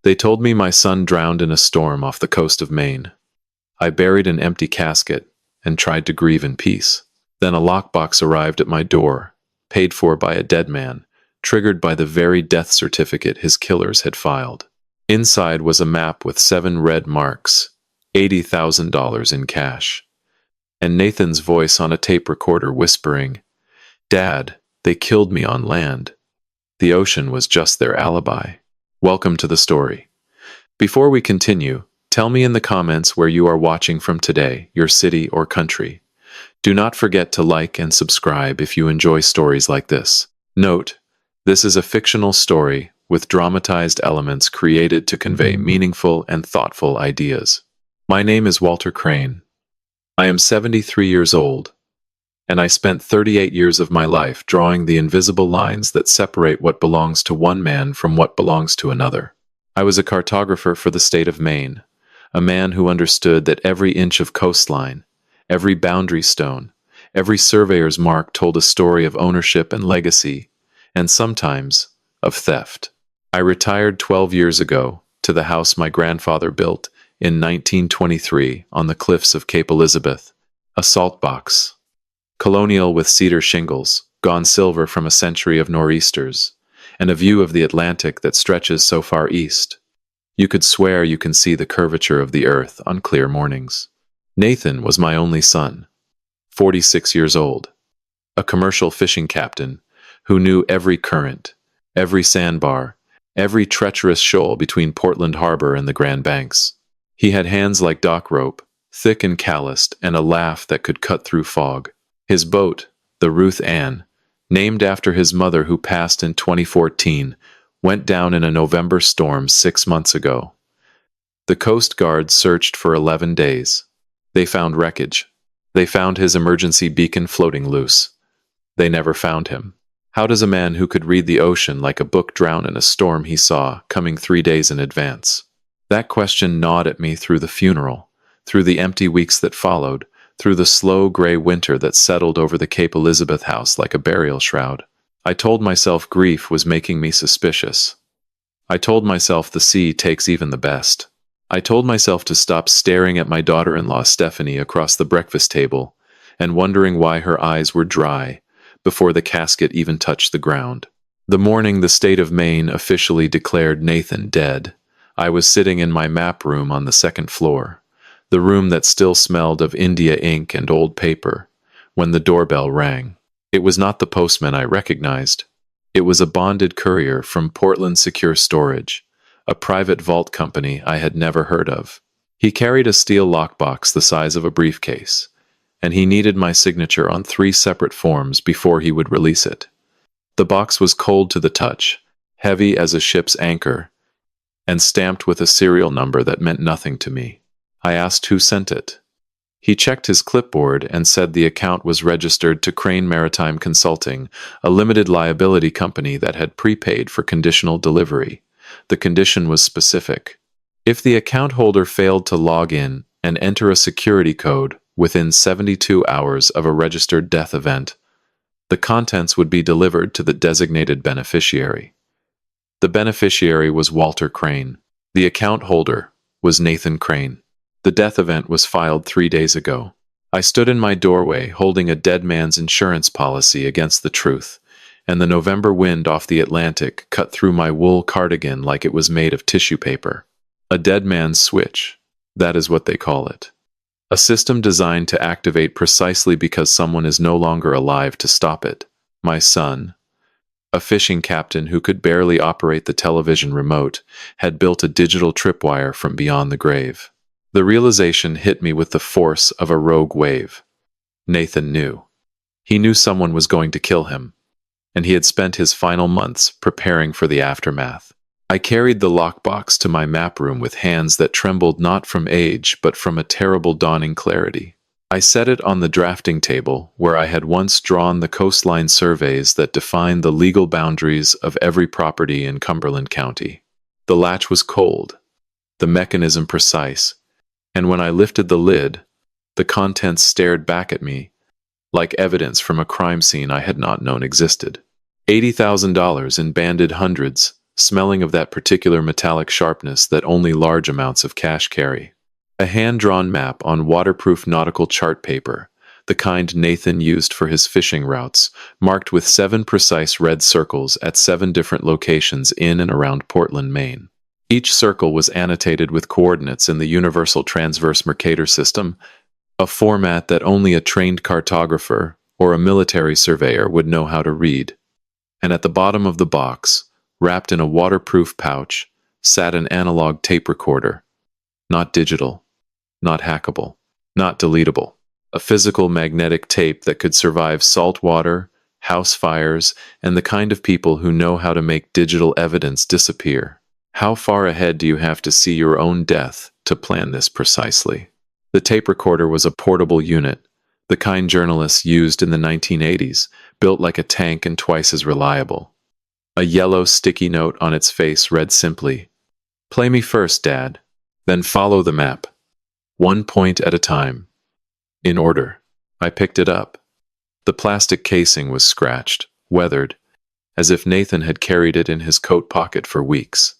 They told me my son drowned in a storm off the coast of Maine. I buried an empty casket and tried to grieve in peace. Then a lockbox arrived at my door, paid for by a dead man, triggered by the very death certificate his killers had filed. Inside was a map with 7 red marks, $80,000 in cash, and Nathan's voice on a tape recorder whispering, "Dad, they killed me on land. The ocean was just their alibi." Welcome to the story. Before we continue, tell me in the comments where you are watching from today, your city or country. Do not forget to like and subscribe if you enjoy stories like this. Note, this is a fictional story with dramatized elements created to convey meaningful and thoughtful ideas. My name is Walter Crane. I am 73 years old, and I spent 38 years of my life drawing the invisible lines that separate what belongs to one man from what belongs to another. I was a cartographer for the state of Maine, a man who understood that every inch of coastline, every boundary stone, every surveyor's mark told a story of ownership and legacy, and sometimes of theft. I retired 12 years ago to the house my grandfather built in 1923 on the cliffs of Cape Elizabeth, a salt box, colonial with cedar shingles, gone silver from a century of nor'easters, and a view of the Atlantic that stretches so far east. You could swear you can see the curvature of the earth on clear mornings. Nathan was my only son, 46 years old, a commercial fishing captain who knew every current, every sandbar, every treacherous shoal between Portland Harbor and the Grand Banks. He had hands like dock rope, thick and calloused, and a laugh that could cut through fog. His boat, the Ruth Ann, named after his mother who passed in 2014, went down in a November storm 6 months ago. The Coast Guard searched for 11 days. They found wreckage. They found his emergency beacon floating loose. They never found him. How does a man who could read the ocean like a book drown in a storm he saw coming 3 days in advance? That question gnawed at me through the funeral, through the empty weeks that followed, through the slow gray winter that settled over the Cape Elizabeth house like a burial shroud. I told myself grief was making me suspicious. I told myself the sea takes even the best. I told myself to stop staring at my daughter-in-law Stephanie across the breakfast table and wondering why her eyes were dry before the casket even touched the ground. The morning the state of Maine officially declared Nathan dead, I was sitting in my map room on the 2nd floor, the room that still smelled of India ink and old paper, when the doorbell rang. It was not the postman I recognized. It was a bonded courier from Portland Secure Storage, a private vault company I had never heard of. He carried a steel lockbox the size of a briefcase, and he needed my signature on 3 separate forms before he would release it. The box was cold to the touch, heavy as a ship's anchor, and stamped with a serial number that meant nothing to me. I asked who sent it. He checked his clipboard and said the account was registered to Crane Maritime Consulting, a limited liability company that had prepaid for conditional delivery. The condition was specific. If the account holder failed to log in and enter a security code within 72 hours of a registered death event, the contents would be delivered to the designated beneficiary. The beneficiary was Walter Crane. The account holder was Nathan Crane. The death event was filed 3 days ago. I stood in my doorway holding a dead man's insurance policy against the truth, and the November wind off the Atlantic cut through my wool cardigan like it was made of tissue paper. A dead man's switch, that is what they call it. A system designed to activate precisely because someone is no longer alive to stop it. My son, a fishing captain who could barely operate the television remote, had built a digital tripwire from beyond the grave. The realization hit me with the force of a rogue wave. Nathan knew. He knew someone was going to kill him, and he had spent his final months preparing for the aftermath. I carried the lockbox to my map room with hands that trembled not from age but from a terrible dawning clarity. I set it on the drafting table where I had once drawn the coastline surveys that defined the legal boundaries of every property in Cumberland County. The latch was cold, the mechanism precise, and when I lifted the lid, the contents stared back at me like evidence from a crime scene I had not known existed. $80,000 in banded hundreds smelling of that particular metallic sharpness that only large amounts of cash carry. A hand-drawn map on waterproof nautical chart paper, the kind Nathan used for his fishing routes, marked with 7 precise red circles at 7 different locations in and around Portland, Maine. Each circle was annotated with coordinates in the Universal Transverse Mercator System, a format that only a trained cartographer or a military surveyor would know how to read. And at the bottom of the box, wrapped in a waterproof pouch, sat an analog tape recorder. Not digital, not hackable, not deletable. A physical magnetic tape that could survive salt water, house fires, and the kind of people who know how to make digital evidence disappear. How far ahead do you have to see your own death to plan this precisely? The tape recorder was a portable unit, the kind journalists used in the 1980s, built like a tank and twice as reliable. A yellow sticky note on its face read simply, "Play me first, Dad, then follow the map. 1 point at a time. In order." I picked it up. The plastic casing was scratched, weathered, as if Nathan had carried it in his coat pocket for weeks.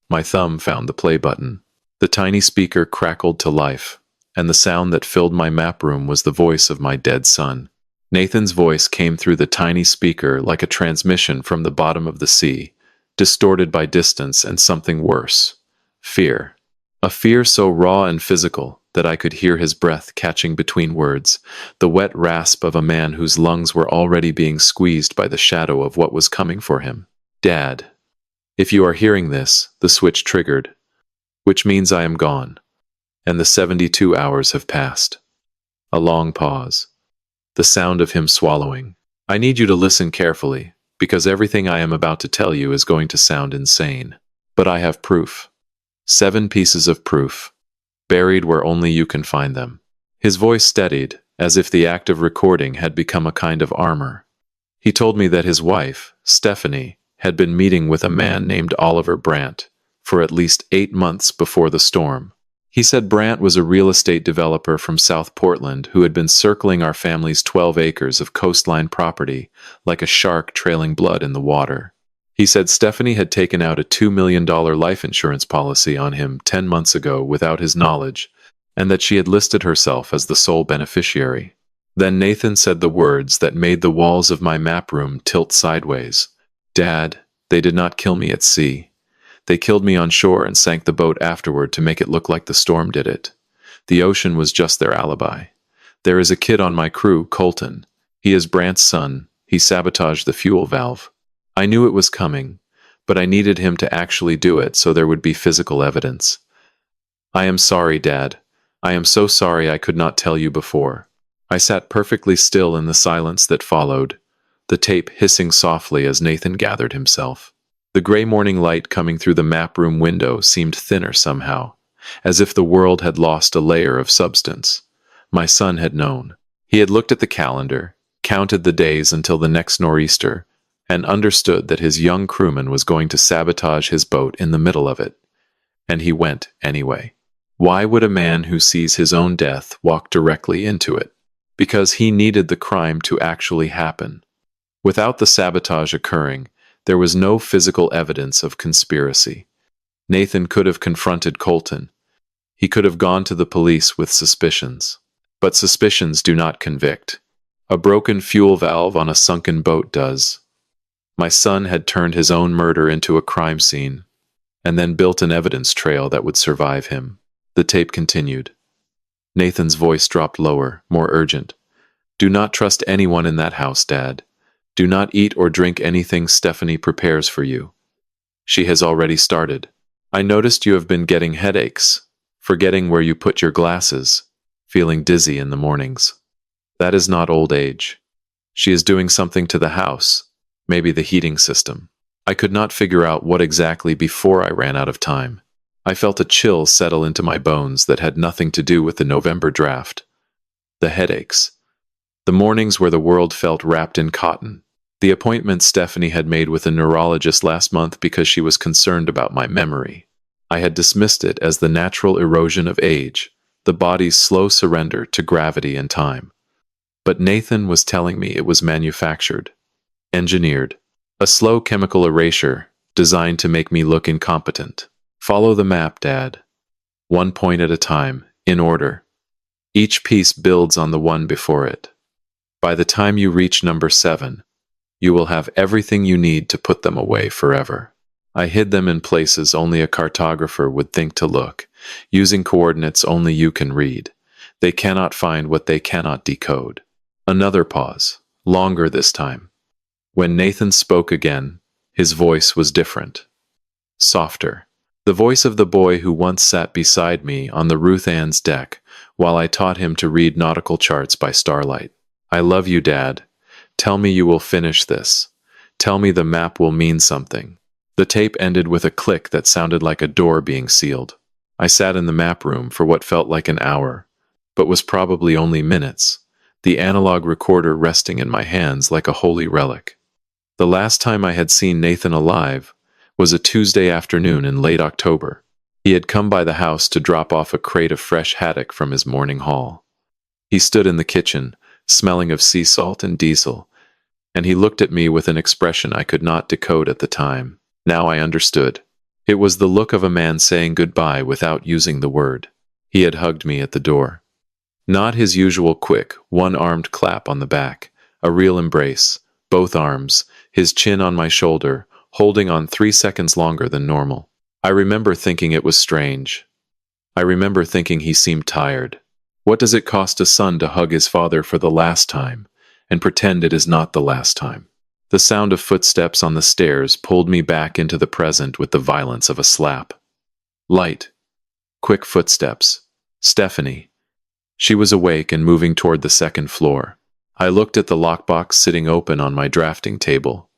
My thumb found the play button. The tiny speaker crackled to life, and the sound that filled my map room was the voice of my dead son. Nathan's voice came through the tiny speaker like a transmission from the bottom of the sea, distorted by distance and something worse, fear. A fear so raw and physical that I could hear his breath catching between words, the wet rasp of a man whose lungs were already being squeezed by the shadow of what was coming for him. "Dad, if you are hearing this," the switch triggered, "which means I am gone, and the 72 hours have passed." A long pause. The sound of him swallowing. "I need you to listen carefully, because everything I am about to tell you is going to sound insane. But I have proof. 7 pieces of proof, buried where only you can find them." His voice steadied, as if the act of recording had become a kind of armor. He told me that his wife, Stephanie, had been meeting with a man named Oliver Brandt for at least 8 months before the storm. He said Brandt was a real estate developer from South Portland who had been circling our family's 12 acres of coastline property like a shark trailing blood in the water. He said Stephanie had taken out a $2 million life insurance policy on him 10 months ago without his knowledge, and that she had listed herself as the sole beneficiary. Then Nathan said the words that made the walls of my map room tilt sideways. "Dad, they did not kill me at sea. They killed me on shore and sank the boat afterward to make it look like the storm did it. The ocean was just their alibi. There is a kid on my crew, Colton. He is Brandt's son. He sabotaged the fuel valve. I knew it was coming, but I needed him to actually do it so there would be physical evidence. I am sorry, Dad. I am so sorry I could not tell you before." I sat perfectly still in the silence that followed, the tape hissing softly as Nathan gathered himself. The gray morning light coming through the map room window seemed thinner somehow, as if the world had lost a layer of substance. My son had known. He had looked at the calendar, counted the days until the next nor'easter, and understood that his young crewman was going to sabotage his boat in the middle of it. And he went anyway. Why would a man who sees his own death walk directly into it? Because he needed the crime to actually happen. Without the sabotage occurring, there was no physical evidence of conspiracy. Nathan could have confronted Colton. He could have gone to the police with suspicions. But suspicions do not convict. A broken fuel valve on a sunken boat does. My son had turned his own murder into a crime scene, and then built an evidence trail that would survive him. The tape continued. Nathan's voice dropped lower, more urgent. "Do not trust anyone in that house, Dad. Do not eat or drink anything Stephanie prepares for you. She has already started. I noticed you have been getting headaches, forgetting where you put your glasses, feeling dizzy in the mornings. That is not old age. She is doing something to the house, maybe the heating system." I could not figure out what exactly before I ran out of time. I felt a chill settle into my bones that had nothing to do with the November draft. The headaches. The mornings where the world felt wrapped in cotton. The appointment Stephanie had made with a neurologist last month because she was concerned about my memory. I had dismissed it as the natural erosion of age, the body's slow surrender to gravity and time. But Nathan was telling me it was manufactured, engineered, a slow chemical erasure designed to make me look incompetent. Follow the map, Dad. 1 point at a time, in order. Each piece builds on the one before it. By the time you reach number 7, you will have everything you need to put them away forever. I hid them in places only a cartographer would think to look, using coordinates only you can read. They cannot find what they cannot decode. Another pause, longer this time. When Nathan spoke again, his voice was different. Softer. The voice of the boy who once sat beside me on the Ruth Ann's deck while I taught him to read nautical charts by starlight. I love you, Dad. Tell me you will finish this. Tell me the map will mean something. The tape ended with a click that sounded like a door being sealed. I sat in the map room for what felt like an hour, but was probably only minutes, the analog recorder resting in my hands like a holy relic. The last time I had seen Nathan alive was a Tuesday afternoon in late October. He had come by the house to drop off a crate of fresh haddock from his morning haul. He stood in the kitchen, smelling of sea salt and diesel, and he looked at me with an expression I could not decode at the time. Now I understood. It was the look of a man saying goodbye without using the word. He had hugged me at the door. Not his usual quick, one-armed clap on the back, a real embrace, both arms, his chin on my shoulder, holding on 3 seconds longer than normal. I remember thinking it was strange. I remember thinking he seemed tired. What does it cost a son to hug his father for the last time, and pretend it is not the last time? The sound of footsteps on the stairs pulled me back into the present with the violence of a slap. Light. Quick footsteps. Stephanie. She was awake and moving toward the second floor. I looked at the lockbox sitting open on my drafting table.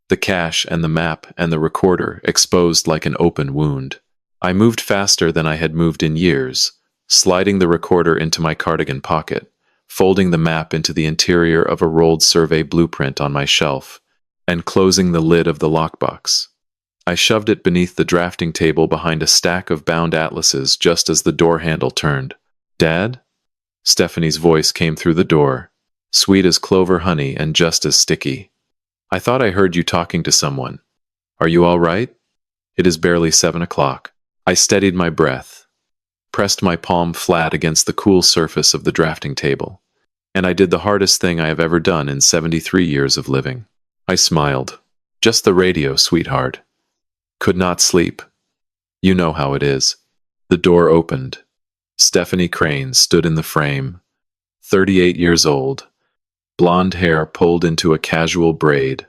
The cache and the map and the recorder exposed like an open wound. I moved faster than I had moved in years, sliding the recorder into my cardigan pocket, folding the map into the interior of a rolled survey blueprint on my shelf, and closing the lid of the lockbox. I shoved it beneath the drafting table behind a stack of bound atlases just as the door handle turned. "Dad?" Stephanie's voice came through the door, sweet as clover honey and just as sticky. "I thought I heard you talking to someone. Are you all right? It is barely 7 o'clock. I steadied my breath, pressed my palm flat against the cool surface of the drafting table, and I did the hardest thing I have ever done in 73 years of living. I smiled. "Just the radio, sweetheart. Could not sleep. You know how it is." The door opened. Stephanie Crane stood in the frame, 38 years old, blonde hair pulled into a casual braid,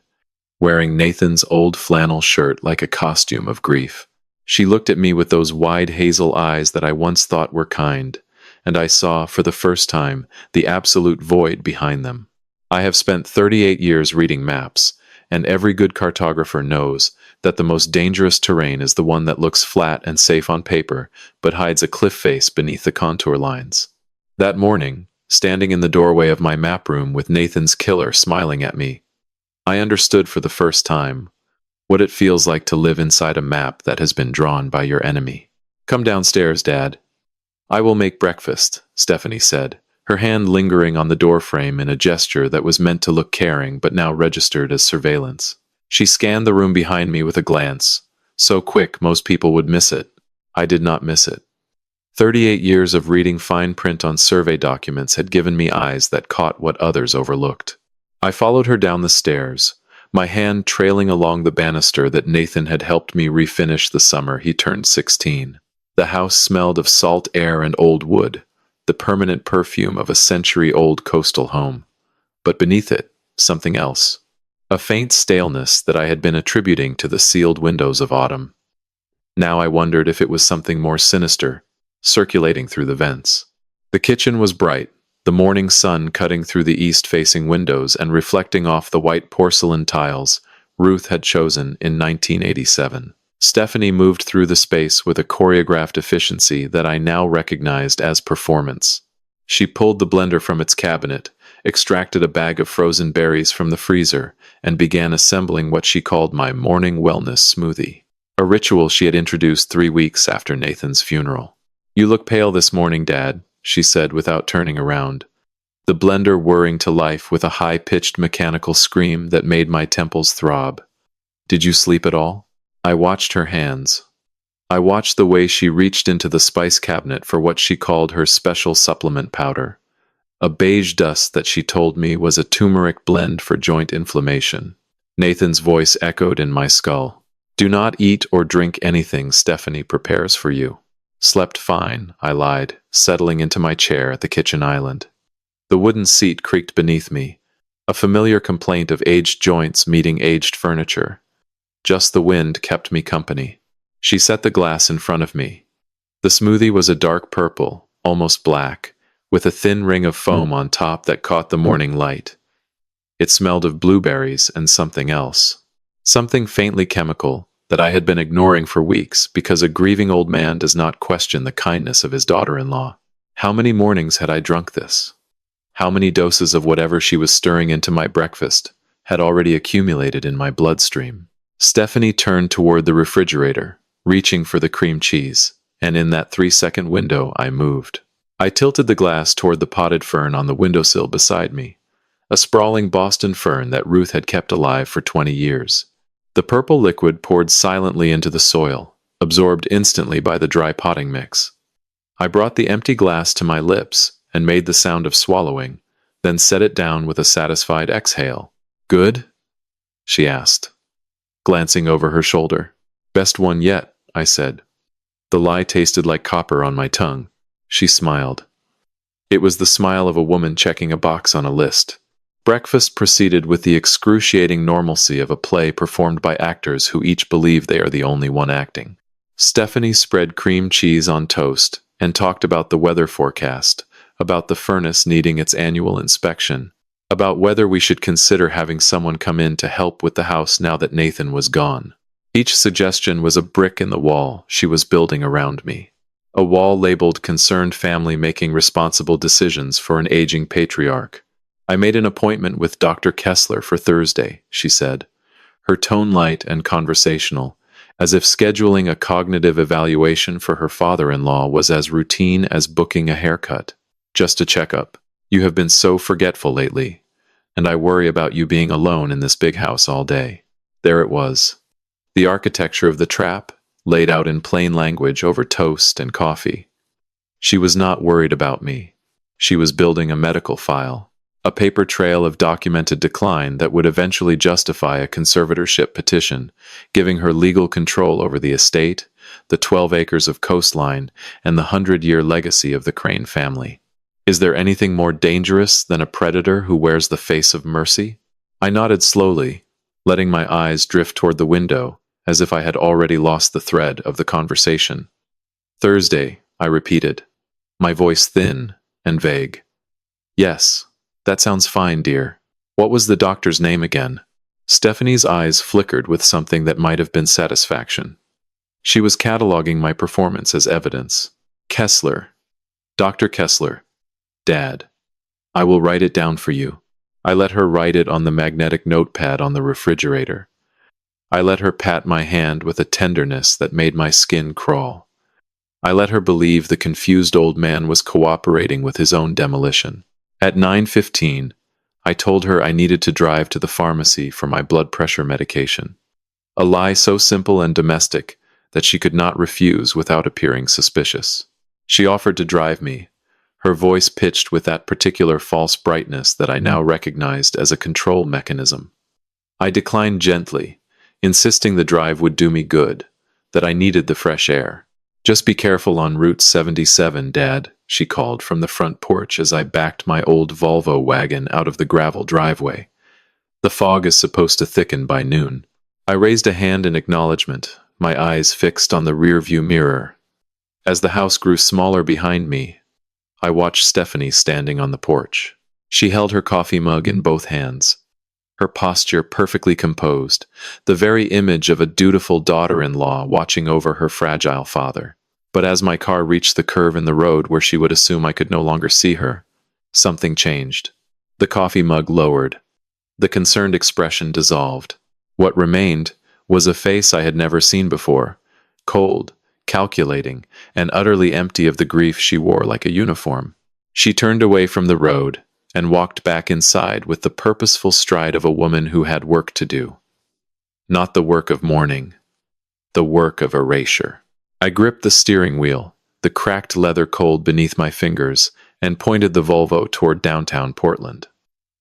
wearing Nathan's old flannel shirt like a costume of grief. She looked at me with those wide hazel eyes that I once thought were kind, and I saw, for the first time, the absolute void behind them. I have spent 38 years reading maps, and every good cartographer knows that the most dangerous terrain is the one that looks flat and safe on paper, but hides a cliff face beneath the contour lines. That morning, standing in the doorway of my map room with Nathan's killer smiling at me, I understood for the first time what it feels like to live inside a map that has been drawn by your enemy. "Come downstairs, Dad. I will make breakfast," Stephanie said, her hand lingering on the doorframe in a gesture that was meant to look caring but now registered as surveillance. She scanned the room behind me with a glance, so quick most people would miss it. I did not miss it. 38 years of reading fine print on survey documents had given me eyes that caught what others overlooked. I followed her down the stairs, my hand trailing along the banister that Nathan had helped me refinish the summer he turned 16. The house smelled of salt air and old wood, the permanent perfume of a century-old coastal home. But beneath it, something else. A faint staleness that I had been attributing to the sealed windows of autumn. Now I wondered if it was something more sinister, circulating through the vents. The kitchen was bright, the morning sun cutting through the east-facing windows and reflecting off the white porcelain tiles Ruth had chosen in 1987. Stephanie moved through the space with a choreographed efficiency that I now recognized as performance. She pulled the blender from its cabinet, extracted a bag of frozen berries from the freezer, and began assembling what she called my morning wellness smoothie, a ritual she had introduced 3 weeks after Nathan's funeral. "You look pale this morning, Dad," she said without turning around, the blender whirring to life with a high-pitched mechanical scream that made my temples throb. "Did you sleep at all?" I watched her hands. I watched the way she reached into the spice cabinet for what she called her special supplement powder, a beige dust that she told me was a turmeric blend for joint inflammation. Nathan's voice echoed in my skull. Do not eat or drink anything Stephanie prepares for you. Slept fine, I lied, settling into my chair at the kitchen island. The wooden seat creaked beneath me, a familiar complaint of aged joints meeting aged furniture. Just the wind kept me company. She set the glass in front of me. The smoothie was a dark purple, almost black, with a thin ring of foam on top that caught the morning light. It smelled of blueberries and something else. Something faintly chemical that I had been ignoring for weeks because a grieving old man does not question the kindness of his daughter-in-law. How many mornings had I drunk this? How many doses of whatever she was stirring into my breakfast had already accumulated in my bloodstream? Stephanie turned toward the refrigerator, reaching for the cream cheese, and in that 3-second window I moved. I tilted the glass toward the potted fern on the windowsill beside me, a sprawling Boston fern that Ruth had kept alive for 20 years. The purple liquid poured silently into the soil, absorbed instantly by the dry potting mix. I brought the empty glass to my lips and made the sound of swallowing, then set it down with a satisfied exhale. Good? She asked, glancing over her shoulder. Best one yet, I said. The lie tasted like copper on my tongue. She smiled. It was the smile of a woman checking a box on a list. Breakfast proceeded with the excruciating normalcy of a play performed by actors who each believe they are the only one acting. Stephanie spread cream cheese on toast and talked about the weather forecast, about the furnace needing its annual inspection, about whether we should consider having someone come in to help with the house now that Nathan was gone. Each suggestion was a brick in the wall she was building around me. A wall labeled concerned family making responsible decisions for an aging patriarch. I made an appointment with Dr. Kessler for Thursday, she said, her tone light and conversational, as if scheduling a cognitive evaluation for her father-in-law was as routine as booking a haircut. Just a checkup. You have been so forgetful lately, and I worry about you being alone in this big house all day. There it was. The architecture of the trap, laid out in plain language over toast and coffee. She was not worried about me. She was building a medical file, a paper trail of documented decline that would eventually justify a conservatorship petition, giving her legal control over the estate, the 12 acres of coastline, and the 100-year legacy of the Crane family. Is there anything more dangerous than a predator who wears the face of mercy? I nodded slowly, letting my eyes drift toward the window, as if I had already lost the thread of the conversation. Thursday, I repeated, my voice thin and vague. Yes, that sounds fine, dear. What was the doctor's name again? Stephanie's eyes flickered with something that might have been satisfaction. She was cataloging my performance as evidence. Kessler. Dr. Kessler. Dad. I will write it down for you. I let her write it on the magnetic notepad on the refrigerator. I let her pat my hand with a tenderness that made my skin crawl. I let her believe the confused old man was cooperating with his own demolition. At 9:15, I told her I needed to drive to the pharmacy for my blood pressure medication. A lie so simple and domestic that she could not refuse without appearing suspicious. She offered to drive me, her voice pitched with that particular false brightness that I now recognized as a control mechanism. I declined gently, insisting the drive would do me good, that I needed the fresh air. Just be careful on Route 77, Dad, she called from the front porch as I backed my old Volvo wagon out of the gravel driveway. The fog is supposed to thicken by noon. I raised a hand in acknowledgement, my eyes fixed on the rearview mirror. As the house grew smaller behind me, I watched Stephanie standing on the porch. She held her coffee mug in both hands, her posture perfectly composed, the very image of a dutiful daughter-in-law watching over her fragile father. But as my car reached the curve in the road where she would assume I could no longer see her, something changed. The coffee mug lowered. The concerned expression dissolved. What remained was a face I had never seen before, cold, calculating, and utterly empty of the grief she wore like a uniform. She turned away from the road and walked back inside with the purposeful stride of a woman who had work to do. Not the work of mourning, the work of erasure. I gripped the steering wheel, the cracked leather cold beneath my fingers, and pointed the Volvo toward downtown Portland.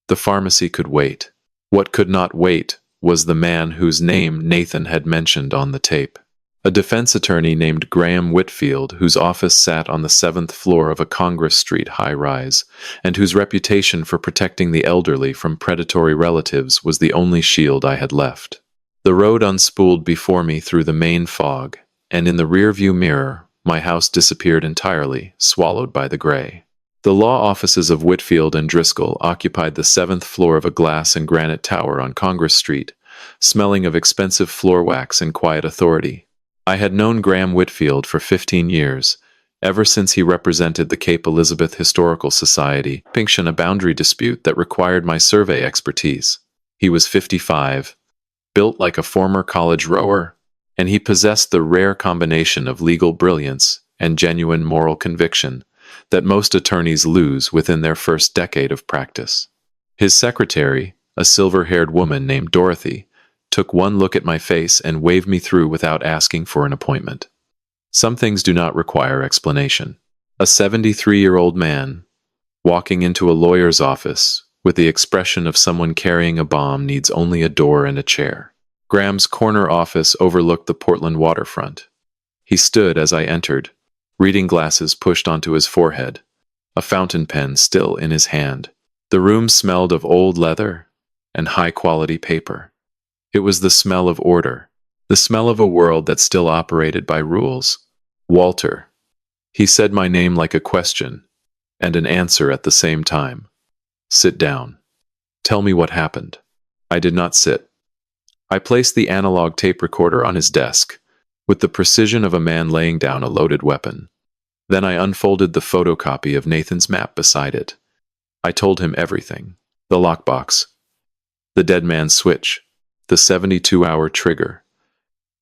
The pharmacy could wait. What could not wait was the man whose name Nathan had mentioned on the tape. A defense attorney named Graham Whitfield, whose office sat on the 7th floor of a Congress Street high-rise, and whose reputation for protecting the elderly from predatory relatives was the only shield I had left. The road unspooled before me through the Maine fog, and in the rearview mirror, my house disappeared entirely, swallowed by the gray. The law offices of Whitfield and Driscoll occupied the 7th floor of a glass and granite tower on Congress Street, smelling of expensive floor wax and quiet authority. I had known Graham Whitfield for 15 years, ever since he represented the Cape Elizabeth Historical Society, pinction a boundary dispute that required my survey expertise. He was 55, built like a former college rower, and he possessed the rare combination of legal brilliance and genuine moral conviction that most attorneys lose within their first decade of practice. His secretary, a silver-haired woman named Dorothy, took one look at my face and waved me through without asking for an appointment. Some things do not require explanation. A 73-year-old man, walking into a lawyer's office with the expression of someone carrying a bomb, needs only a door and a chair. Graham's corner office overlooked the Portland waterfront. He stood as I entered, reading glasses pushed onto his forehead, a fountain pen still in his hand. The room smelled of old leather and high-quality paper. It was the smell of order, the smell of a world that still operated by rules. Walter. He said my name like a question and an answer at the same time. Sit down. Tell me what happened. I did not sit. I placed the analog tape recorder on his desk, with the precision of a man laying down a loaded weapon. Then I unfolded the photocopy of Nathan's map beside it. I told him everything. The lockbox, the dead man's switch, the 72-hour trigger,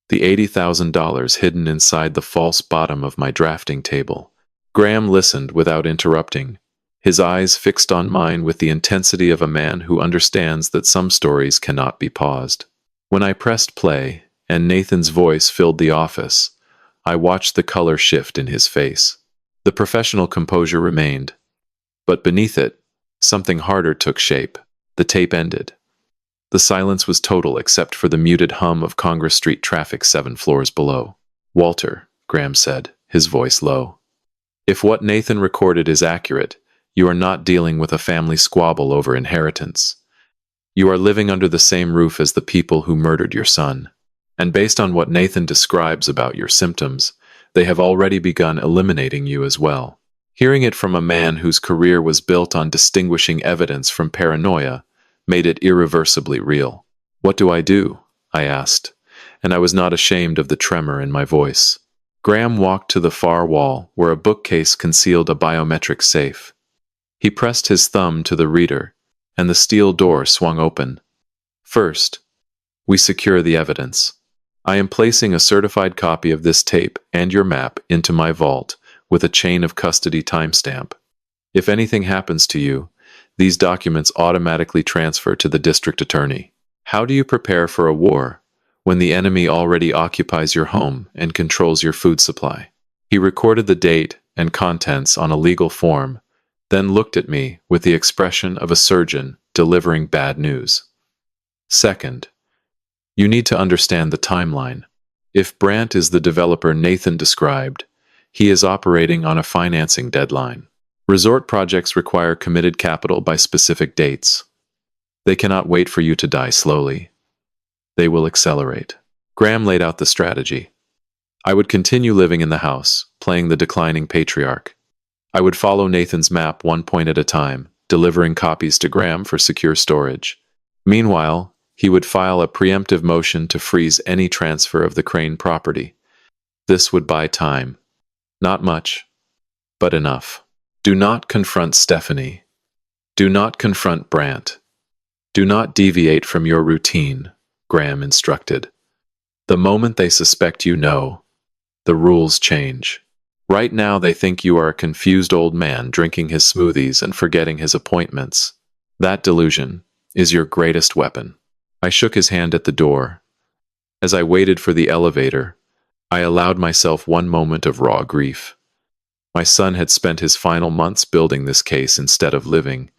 the $80,000 hidden inside the false bottom of my drafting table. Graham listened without interrupting, his eyes fixed on mine with the intensity of a man who understands that some stories cannot be paused. When I pressed play, and Nathan's voice filled the office, I watched the color shift in his face. The professional composure remained, but beneath it, something harder took shape. The tape ended. The silence was total except for the muted hum of Congress Street traffic 7 floors below. Walter, Graham said, his voice low. If what Nathan recorded is accurate, you are not dealing with a family squabble over inheritance. You are living under the same roof as the people who murdered your son. And based on what Nathan describes about your symptoms, they have already begun eliminating you as well. Hearing it from a man whose career was built on distinguishing evidence from paranoia made it irreversibly real. What do? I asked, and I was not ashamed of the tremor in my voice. Graham walked to the far wall where a bookcase concealed a biometric safe. He pressed his thumb to the reader, and the steel door swung open. First, we secure the evidence. I am placing a certified copy of this tape and your map into my vault with a chain of custody timestamp. If anything happens to you, these documents automatically transfer to the district attorney. How do you prepare for a war when the enemy already occupies your home and controls your food supply? He recorded the date and contents on a legal form, then looked at me with the expression of a surgeon delivering bad news. Second, you need to understand the timeline. If Brandt is the developer Nathan described, he is operating on a financing deadline. Resort projects require committed capital by specific dates. They cannot wait for you to die slowly. They will accelerate. Graham laid out the strategy. I would continue living in the house, playing the declining patriarch. I would follow Nathan's map one point at a time, delivering copies to Graham for secure storage. Meanwhile, he would file a preemptive motion to freeze any transfer of the Crane property. This would buy time. Not much, but enough. Do not confront Stephanie. Do not confront Brandt. Do not deviate from your routine, Graham instructed. The moment they suspect you know, the rules change. Right now they think you are a confused old man drinking his smoothies and forgetting his appointments. That delusion is your greatest weapon. I shook his hand at the door. As I waited for the elevator, I allowed myself one moment of raw grief. My son had spent his final months building this case instead of living,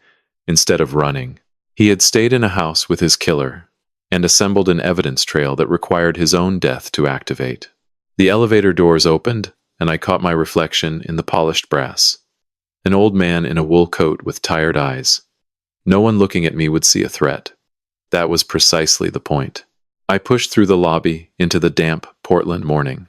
instead of running. He had stayed in a house with his killer and assembled an evidence trail that required his own death to activate. The elevator doors opened, and I caught my reflection in the polished brass. An old man in a wool coat with tired eyes. No one looking at me would see a threat. That was precisely the point. I pushed through the lobby into the damp Portland morning.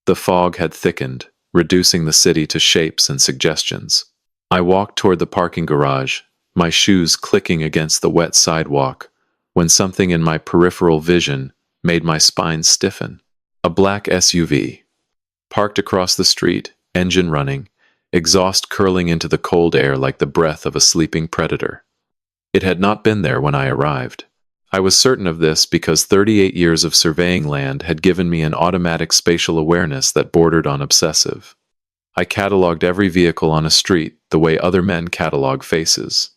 The fog had thickened, reducing the city to shapes and suggestions. I walked toward the parking garage, my shoes clicking against the wet sidewalk, when something in my peripheral vision made my spine stiffen. A black SUV. Parked across the street, engine running, exhaust curling into the cold air like the breath of a sleeping predator. It had not been there when I arrived. I was certain of this because 38 years of surveying land had given me an automatic spatial awareness that bordered on obsessive. I cataloged every vehicle on a street the way other men catalog faces.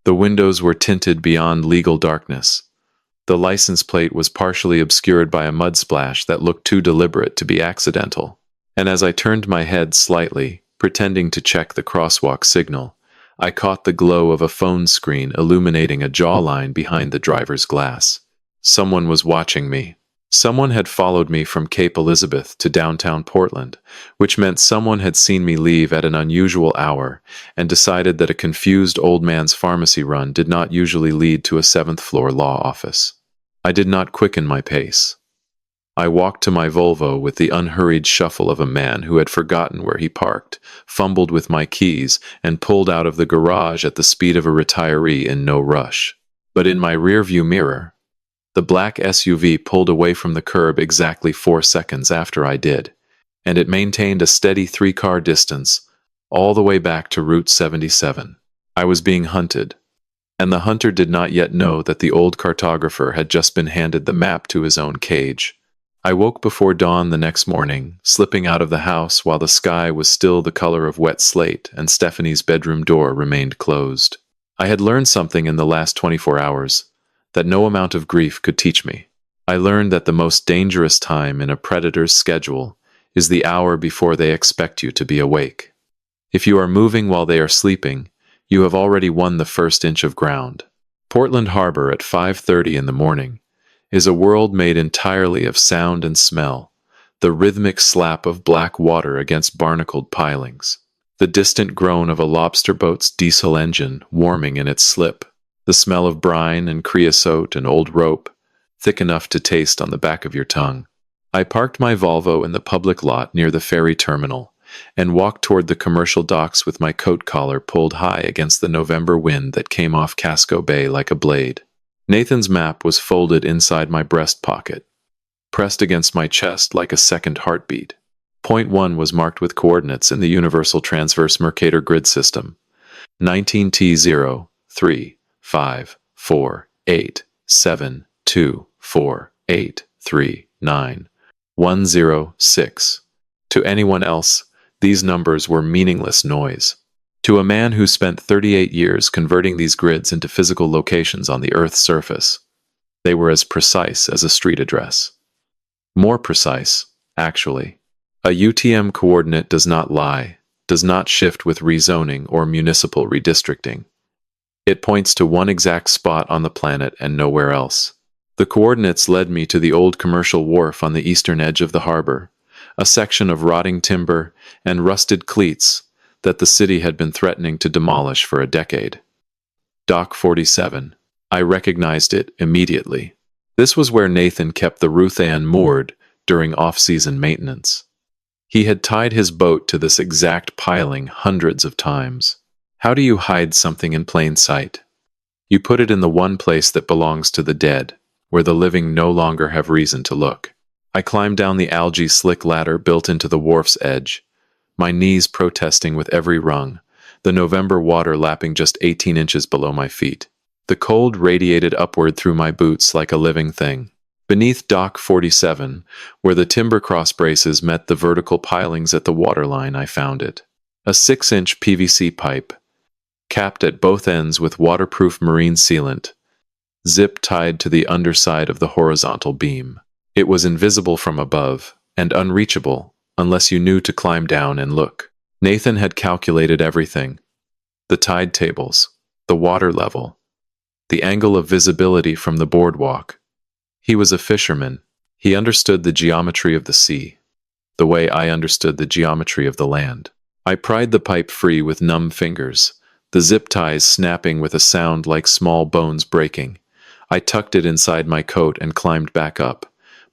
The windows were tinted beyond legal darkness. The license plate was partially obscured by a mud splash that looked too deliberate to be accidental. And as I turned my head slightly, pretending to check the crosswalk signal, I caught the glow of a phone screen illuminating a jawline behind the driver's glass. Someone was watching me. Someone had followed me from Cape Elizabeth to downtown Portland, which meant someone had seen me leave at an unusual hour and decided that a confused old man's pharmacy run did not usually lead to a 7th-floor law office. I did not quicken my pace. I walked to my Volvo with the unhurried shuffle of a man who had forgotten where he parked, fumbled with my keys, and pulled out of the garage at the speed of a retiree in no rush. But in my rearview mirror, the black SUV pulled away from the curb exactly 4 seconds after I did, and it maintained a steady 3-car distance all the way back to Route 77. I was being hunted, and the hunter did not yet know that the old cartographer had just been handed the map to his own cage. I woke before dawn the next morning, slipping out of the house while the sky was still the color of wet slate and Stephanie's bedroom door remained closed. I had learned something in the last 24 hours that no amount of grief could teach me. I learned that the most dangerous time in a predator's schedule is the hour before they expect you to be awake. If you are moving while they are sleeping, you have already won the first inch of ground. Portland Harbor at 5:30 in the morning is a world made entirely of sound and smell, the rhythmic slap of black water against barnacled pilings, the distant groan of a lobster boat's diesel engine warming in its slip, the smell of brine and creosote and old rope, thick enough to taste on the back of your tongue. I parked my Volvo in the public lot near the ferry terminal and walked toward the commercial docks with my coat collar pulled high against the November wind that came off Casco Bay like a blade. Nathan's map was folded inside my breast pocket, pressed against my chest like a second heartbeat. Point 1 was marked with coordinates in the Universal Transverse Mercator Grid System. 19T0, 3, 5, 4, 8, 7, 2, 4, 8, 3, 9, 1, 0, 6. To anyone else, these numbers were meaningless noise. To a man who spent 38 years converting these grids into physical locations on the Earth's surface, they were as precise as a street address. More precise, actually. A UTM coordinate does not lie, does not shift with rezoning or municipal redistricting. It points to one exact spot on the planet and nowhere else. The coordinates led me to the old commercial wharf on the eastern edge of the harbor, a section of rotting timber and rusted cleats that the city had been threatening to demolish for a decade. Dock 47. I recognized it immediately. This was where Nathan kept the Ruth Ann moored during off-season maintenance. He had tied his boat to this exact piling hundreds of times. How do you hide something in plain sight? You put it in the one place that belongs to the dead, where the living no longer have reason to look. I climbed down the algae-slick ladder built into the wharf's edge, my knees protesting with every rung, the November water lapping just 18 inches below my feet. The cold radiated upward through my boots like a living thing. Beneath Dock 47, where the timber cross braces met the vertical pilings at the waterline, I found it. A 6-inch PVC pipe, capped at both ends with waterproof marine sealant, zip tied to the underside of the horizontal beam. It was invisible from above, and unreachable unless you knew to climb down and look. Nathan had calculated everything: the tide tables, the water level, the angle of visibility from the boardwalk. He was a fisherman. He understood the geometry of the sea, the way I understood the geometry of the land. I pried the pipe free with numb fingers, the zip ties snapping with a sound like small bones breaking. I tucked it inside my coat and climbed back up,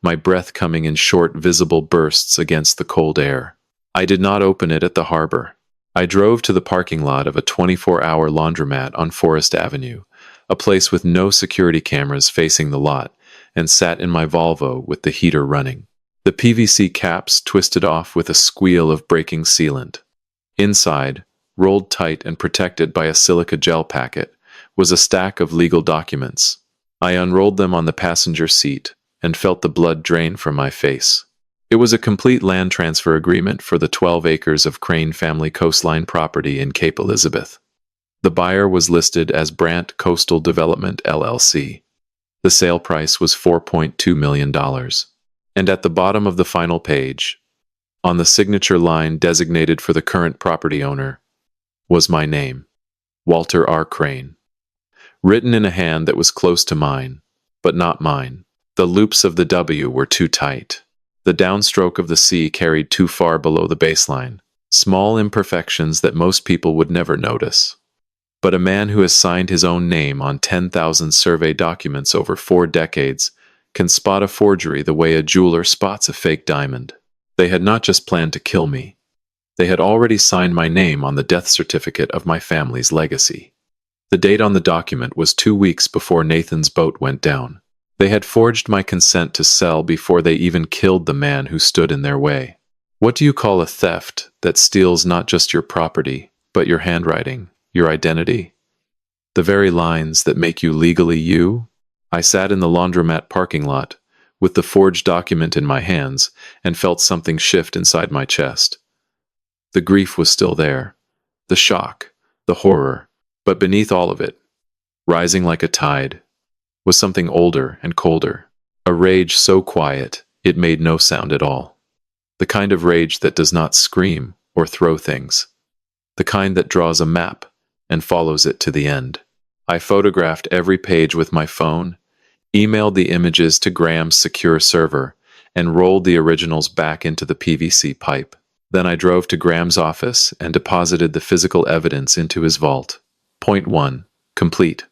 my breath coming in short, visible bursts against the cold air. I did not open it at the harbor. I drove to the parking lot of a 24-hour laundromat on Forest Avenue, a place with no security cameras facing the lot, and sat in my Volvo with the heater running. The PVC caps twisted off with a squeal of breaking sealant. Inside, rolled tight and protected by a silica gel packet, was a stack of legal documents. I unrolled them on the passenger seat and felt the blood drain from my face. It was a complete land transfer agreement for the 12 acres of Crane family coastline property in Cape Elizabeth. The buyer was listed as Brant Coastal Development, LLC. The sale price was $4.2 million. And at the bottom of the final page, on the signature line designated for the current property owner, was my name, Walter R. Crane, written in a hand that was close to mine, but not mine. The loops of the W were too tight. The downstroke of the C carried too far below the baseline, small imperfections that most people would never notice. But a man who has signed his own name on 10,000 survey documents over 4 decades can spot a forgery the way a jeweler spots a fake diamond. They had not just planned to kill me. They had already signed my name on the death certificate of my family's legacy. The date on the document was 2 weeks before Nathan's boat went down. They had forged my consent to sell before they even killed the man who stood in their way. What do you call a theft that steals not just your property, but your handwriting, your identity? The very lines that make you legally you? I sat in the laundromat parking lot, with the forged document in my hands, and felt something shift inside my chest. The grief was still there, the shock, the horror, but beneath all of it, rising like a tide, was something older and colder, a rage so quiet it made no sound at all. The kind of rage that does not scream or throw things, the kind that draws a map and follows it to the end. I photographed every page with my phone, emailed the images to Graham's secure server, and rolled the originals back into the PVC pipe. Then I drove to Graham's office and deposited the physical evidence into his vault. Point 1. Complete.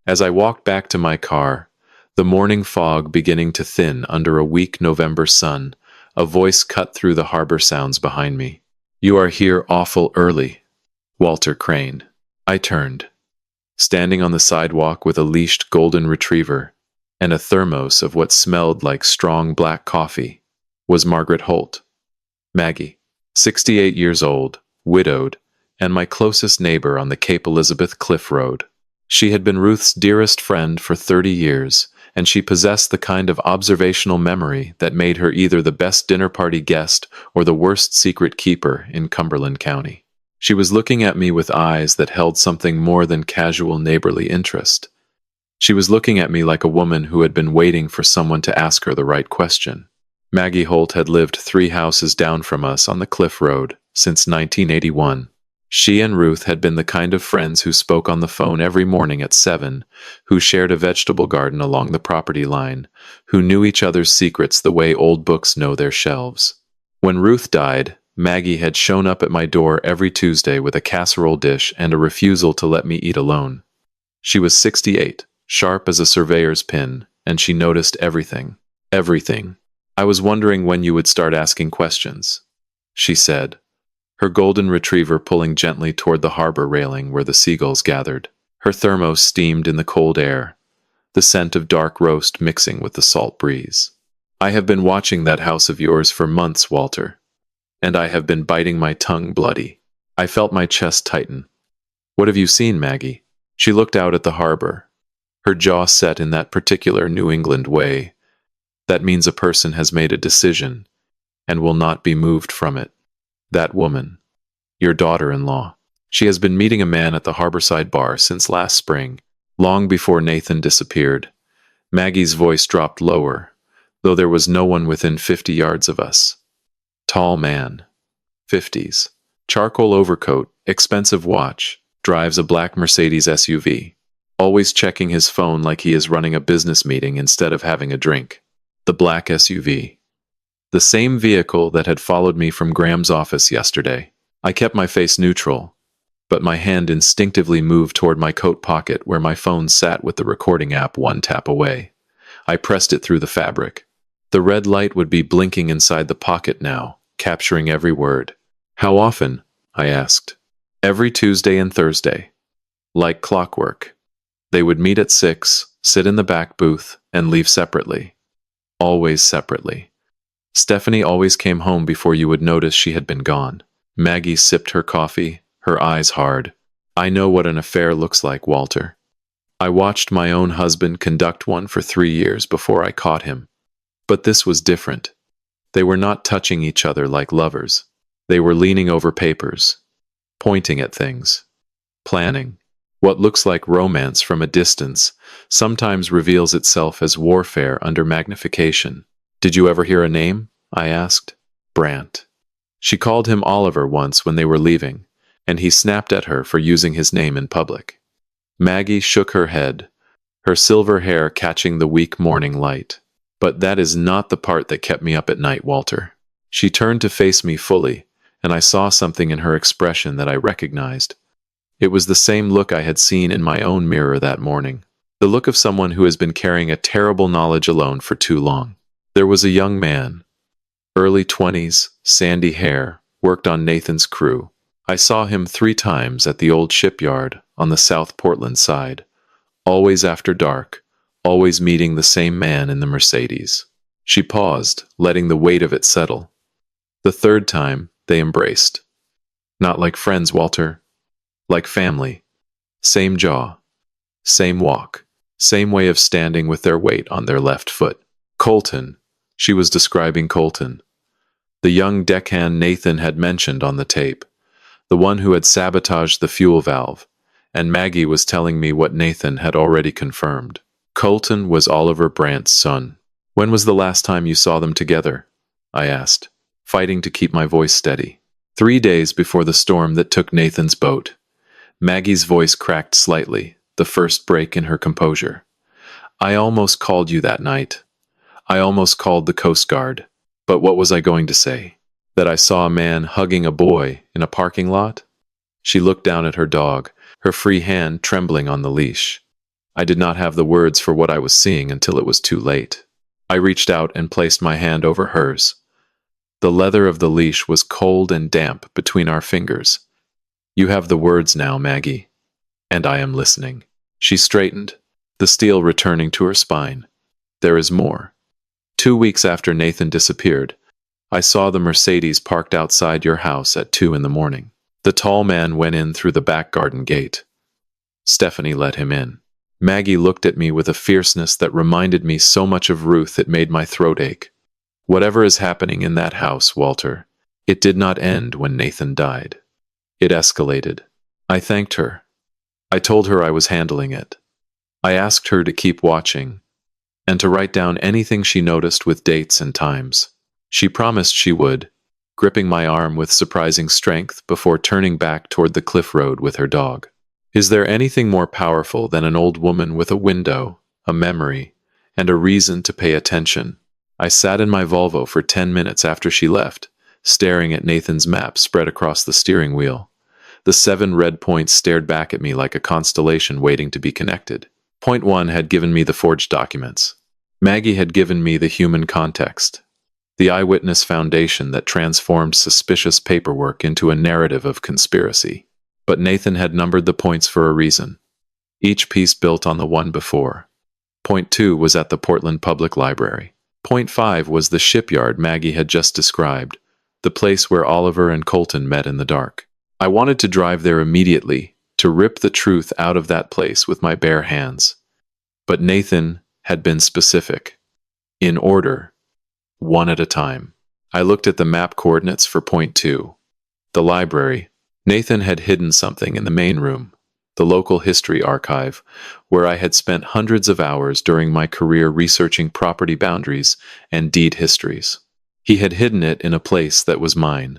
As I walked back to my car, the morning fog beginning to thin under a weak November sun, a voice cut through the harbor sounds behind me. "You are here awful early, Walter Crane." I turned. Standing on the sidewalk with a leashed golden retriever and a thermos of what smelled like strong black coffee was Margaret Holt. Maggie, 68 years old, widowed, and my closest neighbor on the Cape Elizabeth Cliff Road. She had been Ruth's dearest friend for 30 years, and she possessed the kind of observational memory that made her either the best dinner party guest or the worst secret keeper in Cumberland County. She was looking at me with eyes that held something more than casual neighborly interest. She was looking at me like a woman who had been waiting for someone to ask her the right question. Maggie Holt had lived 3 houses down from us on the Cliff Road since 1981. She and Ruth had been the kind of friends who spoke on the phone every morning at 7, who shared a vegetable garden along the property line, who knew each other's secrets the way old books know their shelves. When Ruth died, Maggie had shown up at my door every Tuesday with a casserole dish and a refusal to let me eat alone. She was 68, sharp as a surveyor's pin, and she noticed everything. Everything. "I was wondering when you would start asking questions," she said, her golden retriever pulling gently toward the harbor railing where the seagulls gathered. Her thermos steamed in the cold air, the scent of dark roast mixing with the salt breeze. "I have been watching that house of yours for months, Walter, and I have been biting my tongue bloody." I felt my chest tighten. "What have you seen, Maggie?" She looked out at the harbor, her jaw set in that particular New England way. That means a person has made a decision and will not be moved from it. "That woman, your daughter-in-law. She has been meeting a man at the harborside bar since last spring, long before Nathan disappeared." Maggie's voice dropped lower, though there was no one within 50 yards of us. Tall man. 50s. Charcoal overcoat, expensive watch, drives a black Mercedes SUV. Always checking his phone like he is running a business meeting instead of having a drink. The black SUV. The same vehicle that had followed me from Graham's office yesterday. I kept my face neutral, but my hand instinctively moved toward my coat pocket where my phone sat with the recording app one tap away. I pressed it through the fabric. The red light would be blinking inside the pocket now, capturing every word. How often? I asked. Every Tuesday and Thursday. Like clockwork. They would meet at 6, sit in the back booth, and leave separately. Always separately. Stephanie always came home before you would notice she had been gone. Maggie sipped her coffee, her eyes hard. I know what an affair looks like, Walter. I watched my own husband conduct one for 3 years before I caught him. But this was different. They were not touching each other like lovers. They were leaning over papers, pointing at things, planning. What looks like romance from a distance sometimes reveals itself as warfare under magnification. Did you ever hear a name? I asked. Brant. She called him Oliver once when they were leaving, and he snapped at her for using his name in public. Maggie shook her head, her silver hair catching the weak morning light. But that is not the part that kept me up at night, Walter. She turned to face me fully, and I saw something in her expression that I recognized. It was the same look I had seen in my own mirror that morning. The look of someone who has been carrying a terrible knowledge alone for too long. There was a young man, early 20s, sandy hair, worked on Nathan's crew. I saw him 3 times at the old shipyard on the South Portland side, always after dark, always meeting the same man in the Mercedes. She paused, letting the weight of it settle. The 3rd time, they embraced. Not like friends, Walter. Like family. Same jaw. Same walk. Same way of standing with their weight on their left foot. Colton. She was describing Colton. The young deckhand Nathan had mentioned on the tape. The one who had sabotaged the fuel valve. And Maggie was telling me what Nathan had already confirmed. Colton was Oliver Brant's son. When was the last time you saw them together? I asked, fighting to keep my voice steady. 3 days before the storm that took Nathan's boat. Maggie's voice cracked slightly, the first break in her composure. I almost called you that night. I almost called the Coast Guard. But what was I going to say? That I saw a man hugging a boy in a parking lot? She looked down at her dog, her free hand trembling on the leash. I did not have the words for what I was seeing until it was too late. I reached out and placed my hand over hers. The leather of the leash was cold and damp between our fingers. You have the words now, Maggie, and I am listening. She straightened, the steel returning to her spine. There is more. 2 weeks after Nathan disappeared, I saw the Mercedes parked outside your house at 2 in the morning. The tall man went in through the back garden gate. Stephanie let him in. Maggie looked at me with a fierceness that reminded me so much of Ruth it made my throat ache. Whatever is happening in that house, Walter, it did not end when Nathan died. It escalated. I thanked her. I told her I was handling it. I asked her to keep watching, and to write down anything she noticed with dates and times. She promised she would, gripping my arm with surprising strength before turning back toward the cliff road with her dog. Is there anything more powerful than an old woman with a window, a memory, and a reason to pay attention? I sat in my Volvo for 10 minutes after she left, staring at Nathan's map spread across the steering wheel. The 7 red points stared back at me like a constellation waiting to be connected. Point 1 had given me the forged documents. Maggie had given me the human context, the eyewitness foundation that transformed suspicious paperwork into a narrative of conspiracy. But Nathan had numbered the points for a reason, each piece built on the one before. Point 2 was at the Portland Public Library. Point 5 was the shipyard Maggie had just described, the place where Oliver and Colton met in the dark. I wanted to drive there immediately, to rip the truth out of that place with my bare hands. But Nathan had been specific. In order, one at a time. I looked at the map coordinates for Point 2. The library. Nathan had hidden something in the main room, the local history archive, where I had spent hundreds of hours during my career researching property boundaries and deed histories. He had hidden it in a place that was mine.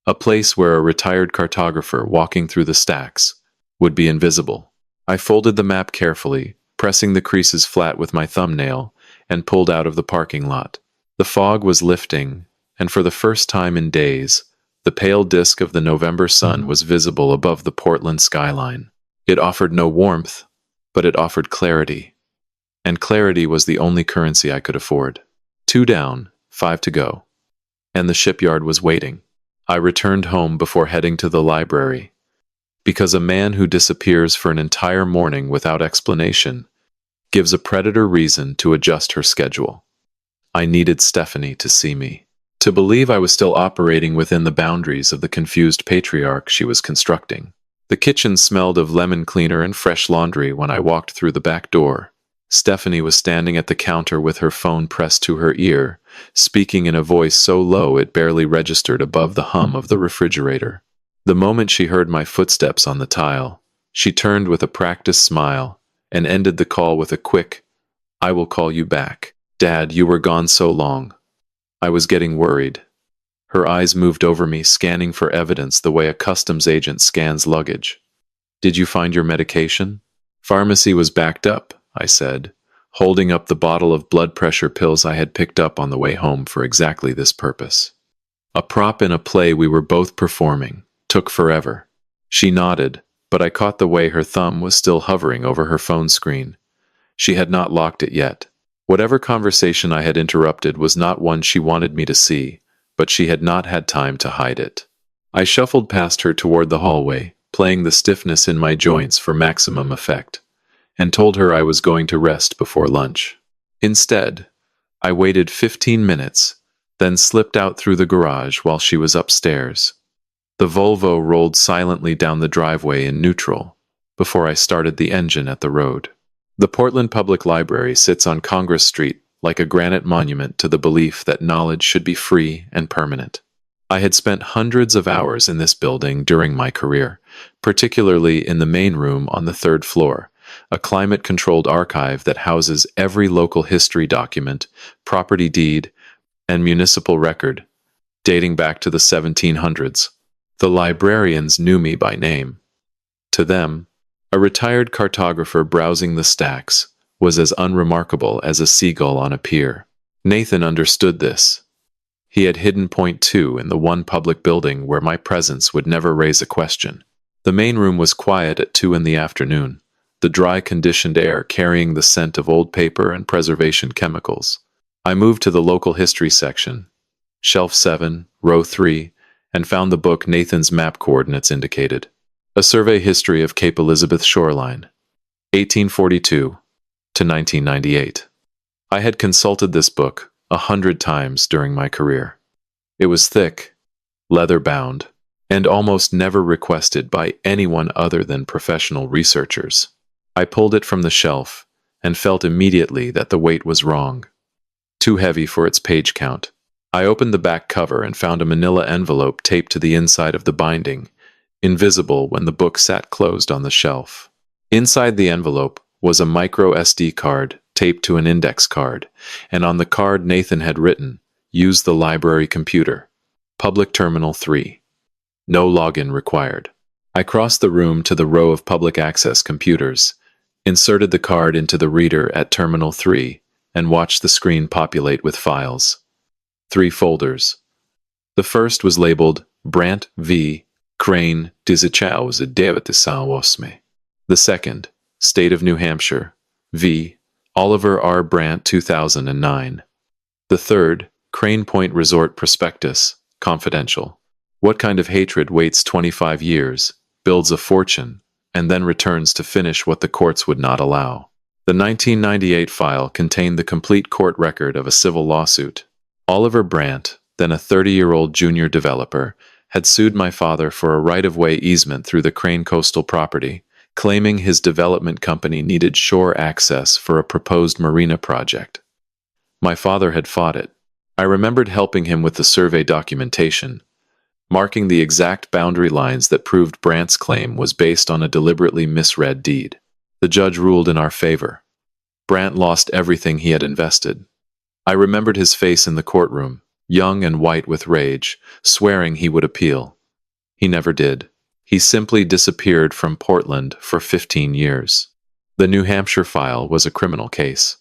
A place where a retired cartographer walking through the stacks would be invisible. I folded the map carefully, pressing the creases flat with my thumbnail, and pulled out of the parking lot. The fog was lifting, and for the first time in days, the pale disk of the November sun was visible above the Portland skyline. It offered no warmth, but it offered clarity. And clarity was the only currency I could afford. 2 down, 5 to go. And the shipyard was waiting. I returned home before heading to the library. Because a man who disappears for an entire morning without explanation gives a predator reason to adjust her schedule. I needed Stephanie to see me, to believe I was still operating within the boundaries of the confused patriarch she was constructing. The kitchen smelled of lemon cleaner and fresh laundry when I walked through the back door. Stephanie was standing at the counter with her phone pressed to her ear, speaking in a voice so low it barely registered above the hum of the refrigerator. The moment she heard my footsteps on the tile, she turned with a practiced smile and ended the call with a quick, "I will call you back. Dad, you were gone so long." I was getting worried. Her eyes moved over me, scanning for evidence the way a customs agent scans luggage. "Did you find your medication?" "Pharmacy was backed up," I said, holding up the bottle of blood pressure pills I had picked up on the way home for exactly this purpose. A prop in a play we were both performing. Took forever. She nodded, but I caught the way her thumb was still hovering over her phone screen. She had not locked it yet. Whatever conversation I had interrupted was not one she wanted me to see, but she had not had time to hide it. I shuffled past her toward the hallway, playing the stiffness in my joints for maximum effect, and told her I was going to rest before lunch. Instead, I waited 15 minutes, then slipped out through the garage while she was upstairs. The Volvo rolled silently down the driveway in neutral before I started the engine at the road. The Portland Public Library sits on Congress Street like a granite monument to the belief that knowledge should be free and permanent. I had spent hundreds of hours in this building during my career, particularly in the main room on the 3rd floor, a climate-controlled archive that houses every local history document, property deed, and municipal record, dating back to the 1700s. The librarians knew me by name. To them, a retired cartographer browsing the stacks was as unremarkable as a seagull on a pier. Nathan understood this. He had hidden point 2 in the one public building where my presence would never raise a question. The main room was quiet at 2 in the afternoon, the dry conditioned air carrying the scent of old paper and preservation chemicals. I moved to the local history section, shelf 7, row 3, and found the book Nathan's map coordinates indicated. A Survey History of Cape Elizabeth Shoreline, 1842 to 1998. I had consulted this book 100 times during my career. It was thick, leather-bound, and almost never requested by anyone other than professional researchers. I pulled it from the shelf and felt immediately that the weight was wrong. Too heavy for its page count. I opened the back cover and found a manila envelope taped to the inside of the binding, invisible when the book sat closed on the shelf. Inside the envelope was a micro SD card taped to an index card, and on the card Nathan had written, "Use the library computer. Public Terminal 3. No login required." I crossed the room to the row of public access computers, inserted the card into the reader at Terminal 3, and watched the screen populate with files. 3 folders. The first was labeled Brant v. Crane Dizichaus Devitisawosme. The second, State of New Hampshire v. Oliver R. Brant 2009. The third, Crane Point Resort Prospectus, confidential. What kind of hatred waits 25 years, builds a fortune, and then returns to finish what the courts would not allow? The 1998 file contained the complete court record of a civil lawsuit. Oliver Brant, then a 30-year-old junior developer, had sued my father for a right-of-way easement through the Crane coastal property, claiming his development company needed shore access for a proposed marina project. My father had fought it. I remembered helping him with the survey documentation, marking the exact boundary lines that proved Brant's claim was based on a deliberately misread deed. The judge ruled in our favor. Brant lost everything he had invested. I remembered his face in the courtroom, young and white with rage, swearing he would appeal. He never did. He simply disappeared from Portland for 15 years. The New Hampshire file was a criminal case.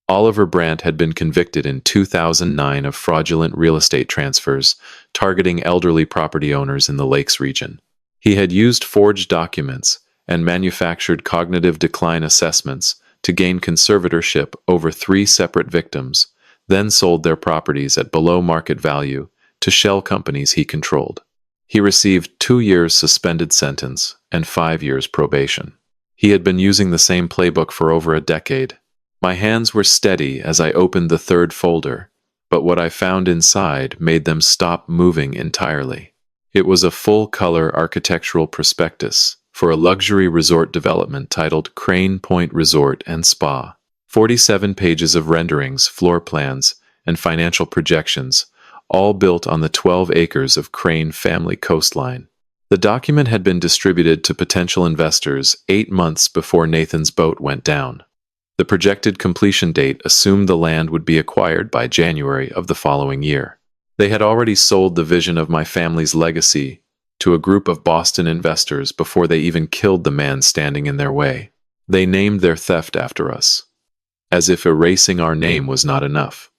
Oliver Brandt had been convicted in 2009 of fraudulent real estate transfers, targeting elderly property owners in the Lakes region. He had used forged documents and manufactured cognitive decline assessments to gain conservatorship over 3 separate victims, then sold their properties at below market value to shell companies he controlled. He received 2 years suspended sentence and 5 years probation. He had been using the same playbook for over a decade. My hands were steady as I opened the 3rd folder, but what I found inside made them stop moving entirely. It was a full-color architectural prospectus for a luxury resort development titled Crane Point Resort and Spa. 47 pages of renderings, floor plans, and financial projections, all built on the 12 acres of Crane family coastline. The document had been distributed to potential investors 8 months before Nathan's boat went down. The projected completion date assumed the land would be acquired by January of the following year. They had already sold the vision of my family's legacy to a group of Boston investors before they even killed the man standing in their way. They named their theft after us, as if erasing our name was not enough.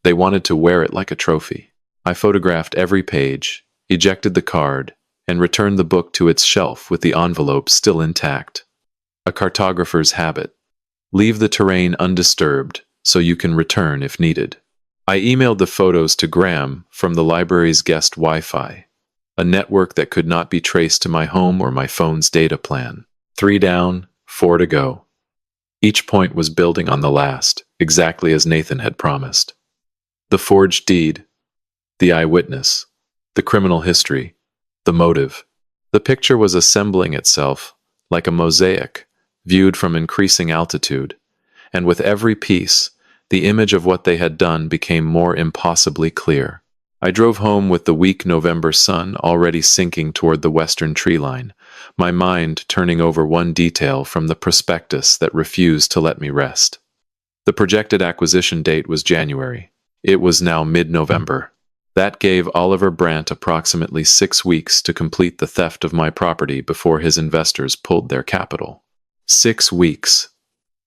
They wanted to wear it like a trophy. I photographed every page, ejected the card, and returned the book to its shelf with the envelope still intact. A cartographer's habit. Leave the terrain undisturbed so you can return if needed. I emailed the photos to Graham from the library's guest Wi-Fi, a network that could not be traced to my home or my phone's data plan. 3 down, 4 to go. Each point was building on the last, exactly as Nathan had promised. The forged deed, the eyewitness, the criminal history, the motive. The picture was assembling itself like a mosaic, viewed from increasing altitude, and with every piece, the image of what they had done became more impossibly clear. I drove home with the weak November sun already sinking toward the western tree line, my mind turning over one detail from the prospectus that refused to let me rest. The projected acquisition date was January. It was now mid-November. That gave Oliver Brandt approximately 6 weeks to complete the theft of my property before his investors pulled their capital. 6 weeks.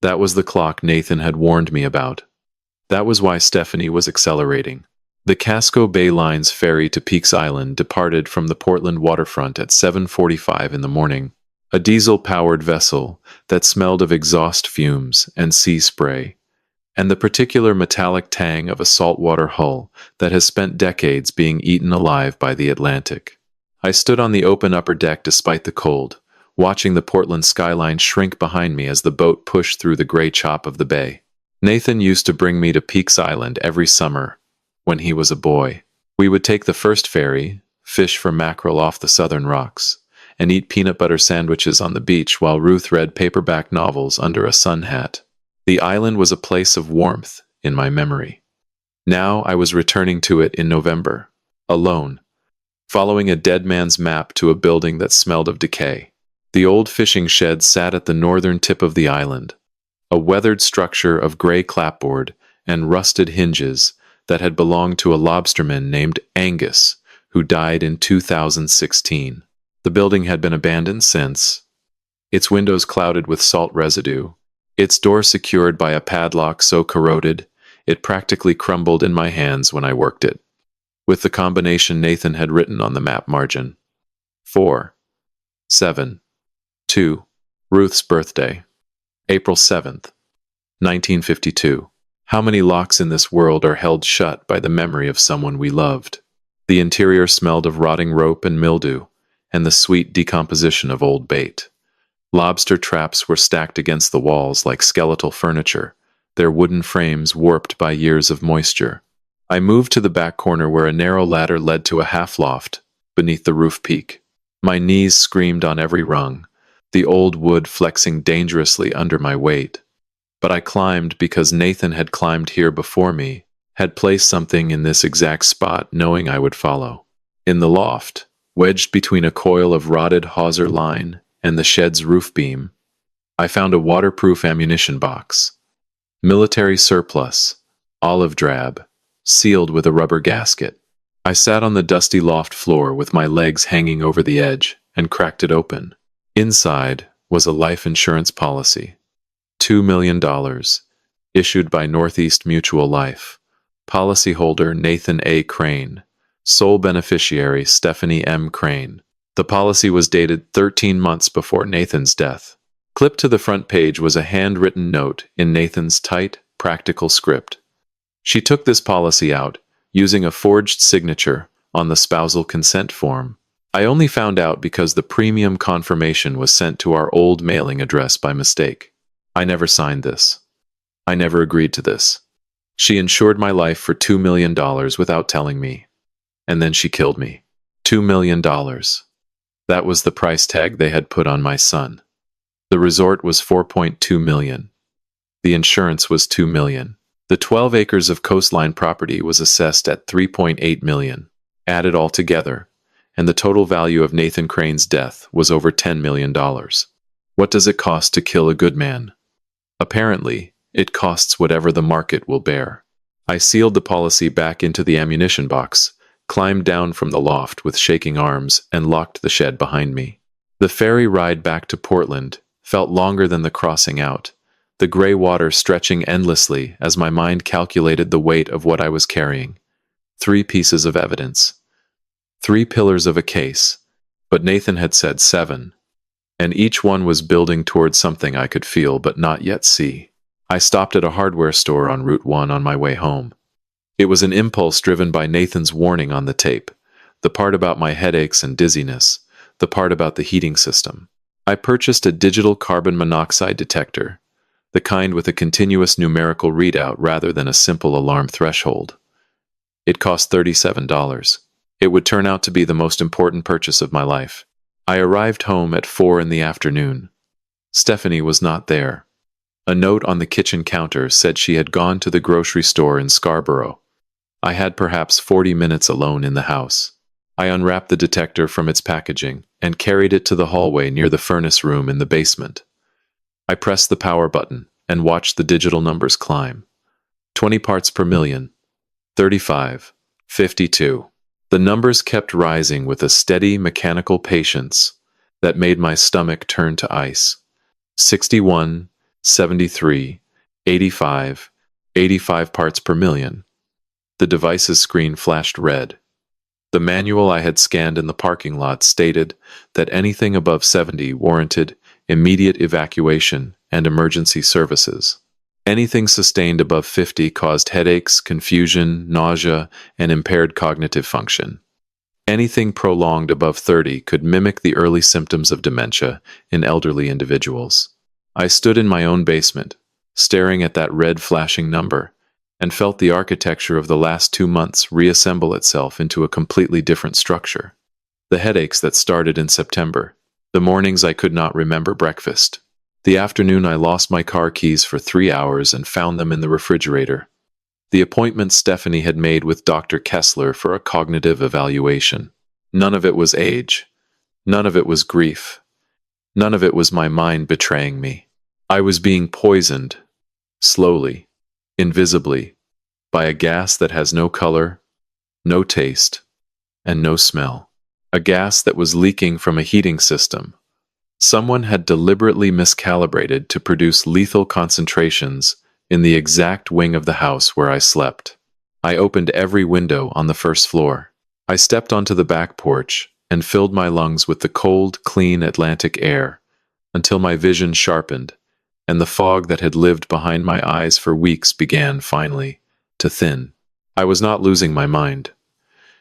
That was the clock Nathan had warned me about. That was why Stephanie was accelerating. The Casco Bay Line's ferry to Peaks Island departed from the Portland waterfront at 7:45 in the morning, a diesel-powered vessel that smelled of exhaust fumes and sea spray, and the particular metallic tang of a saltwater hull that has spent decades being eaten alive by the Atlantic. I stood on the open upper deck despite the cold, watching the Portland skyline shrink behind me as the boat pushed through the gray chop of the bay. Nathan used to bring me to Peaks Island every summer when he was a boy. We would take the first ferry, fish for mackerel off the southern rocks, and eat peanut butter sandwiches on the beach while Ruth read paperback novels under a sun hat. The island was a place of warmth in my memory. Now I was returning to it in November, alone, following a dead man's map to a building that smelled of decay. The old fishing shed sat at the northern tip of the island, a weathered structure of gray clapboard and rusted hinges that had belonged to a lobsterman named Angus, who died in 2016. The building had been abandoned since, its windows clouded with salt residue, its door secured by a padlock so corroded it practically crumbled in my hands when I worked it, with the combination Nathan had written on the map margin. 4-7-2. Ruth's birthday. April 7th, 1952. How many locks in this world are held shut by the memory of someone we loved? The interior smelled of rotting rope and mildew, and the sweet decomposition of old bait. Lobster traps were stacked against the walls like skeletal furniture, their wooden frames warped by years of moisture. I moved to the back corner where a narrow ladder led to a half-loft beneath the roof peak. My knees screamed on every rung, the old wood flexing dangerously under my weight. But I climbed because Nathan had climbed here before me, had placed something in this exact spot knowing I would follow. In the loft, wedged between a coil of rotted hawser line and the shed's roof beam, I found a waterproof ammunition box. Military surplus, olive drab, sealed with a rubber gasket. I sat on the dusty loft floor with my legs hanging over the edge and cracked it open. Inside was a life insurance policy. $2 million, issued by Northeast Mutual Life. Policyholder Nathan A. Crane. Sole beneficiary Stephanie M. Crane. The policy was dated 13 months before Nathan's death. Clipped to the front page was a handwritten note in Nathan's tight, practical script. She took this policy out, using a forged signature on the spousal consent form. I only found out because the premium confirmation was sent to our old mailing address by mistake. I never signed this. I never agreed to this. She insured my life for $2 million without telling me. And then she killed me. $2 million. That was the price tag they had put on my son. The resort was $4.2 million. The insurance was $2 million. The 12 acres of coastline property was assessed at $3.8 million. Added all together, and the total value of Nathan Crane's death was over $10 million. What does it cost to kill a good man? Apparently, it costs whatever the market will bear. I sealed the policy back into the ammunition box, climbed down from the loft with shaking arms, and locked the shed behind me. The ferry ride back to Portland felt longer than the crossing out, the gray water stretching endlessly as my mind calculated the weight of what I was carrying. 3 pieces of evidence. 3 pillars of a case, but Nathan had said 7, and each one was building towards something I could feel but not yet see. I stopped at a hardware store on Route 1 on my way home. It was an impulse driven by Nathan's warning on the tape, the part about my headaches and dizziness, the part about the heating system. I purchased a digital carbon monoxide detector, the kind with a continuous numerical readout rather than a simple alarm threshold. It cost $37. It would turn out to be the most important purchase of my life. I arrived home at 4 in the afternoon. Stephanie was not there. A note on the kitchen counter said she had gone to the grocery store in Scarborough. I had perhaps 40 minutes alone in the house. I unwrapped the detector from its packaging and carried it to the hallway near the furnace room in the basement. I pressed the power button and watched the digital numbers climb. 20 parts per million. 35. 52. The numbers kept rising with a steady mechanical patience that made my stomach turn to ice. 61, 73, 85, 85 parts per million. The device's screen flashed red. The manual I had scanned in the parking lot stated that anything above 70 warranted immediate evacuation and emergency services. Anything sustained above 50 caused headaches, confusion, nausea, and impaired cognitive function. Anything prolonged above 30 could mimic the early symptoms of dementia in elderly individuals. I stood in my own basement, staring at that red flashing number, and felt the architecture of the last 2 months reassemble itself into a completely different structure. The headaches that started in September, the mornings I could not remember breakfast, the afternoon I lost my car keys for 3 hours and found them in the refrigerator, the appointment Stephanie had made with Dr. Kessler for a cognitive evaluation. None of it was age. None of it was grief. None of it was my mind betraying me. I was being poisoned, slowly, invisibly, by a gas that has no color, no taste, and no smell. A gas that was leaking from a heating system. Someone had deliberately miscalibrated to produce lethal concentrations in the exact wing of the house where I slept. I opened every window on the first floor. I stepped onto the back porch and filled my lungs with the cold, clean Atlantic air until my vision sharpened and the fog that had lived behind my eyes for weeks began, finally, to thin. I was not losing my mind.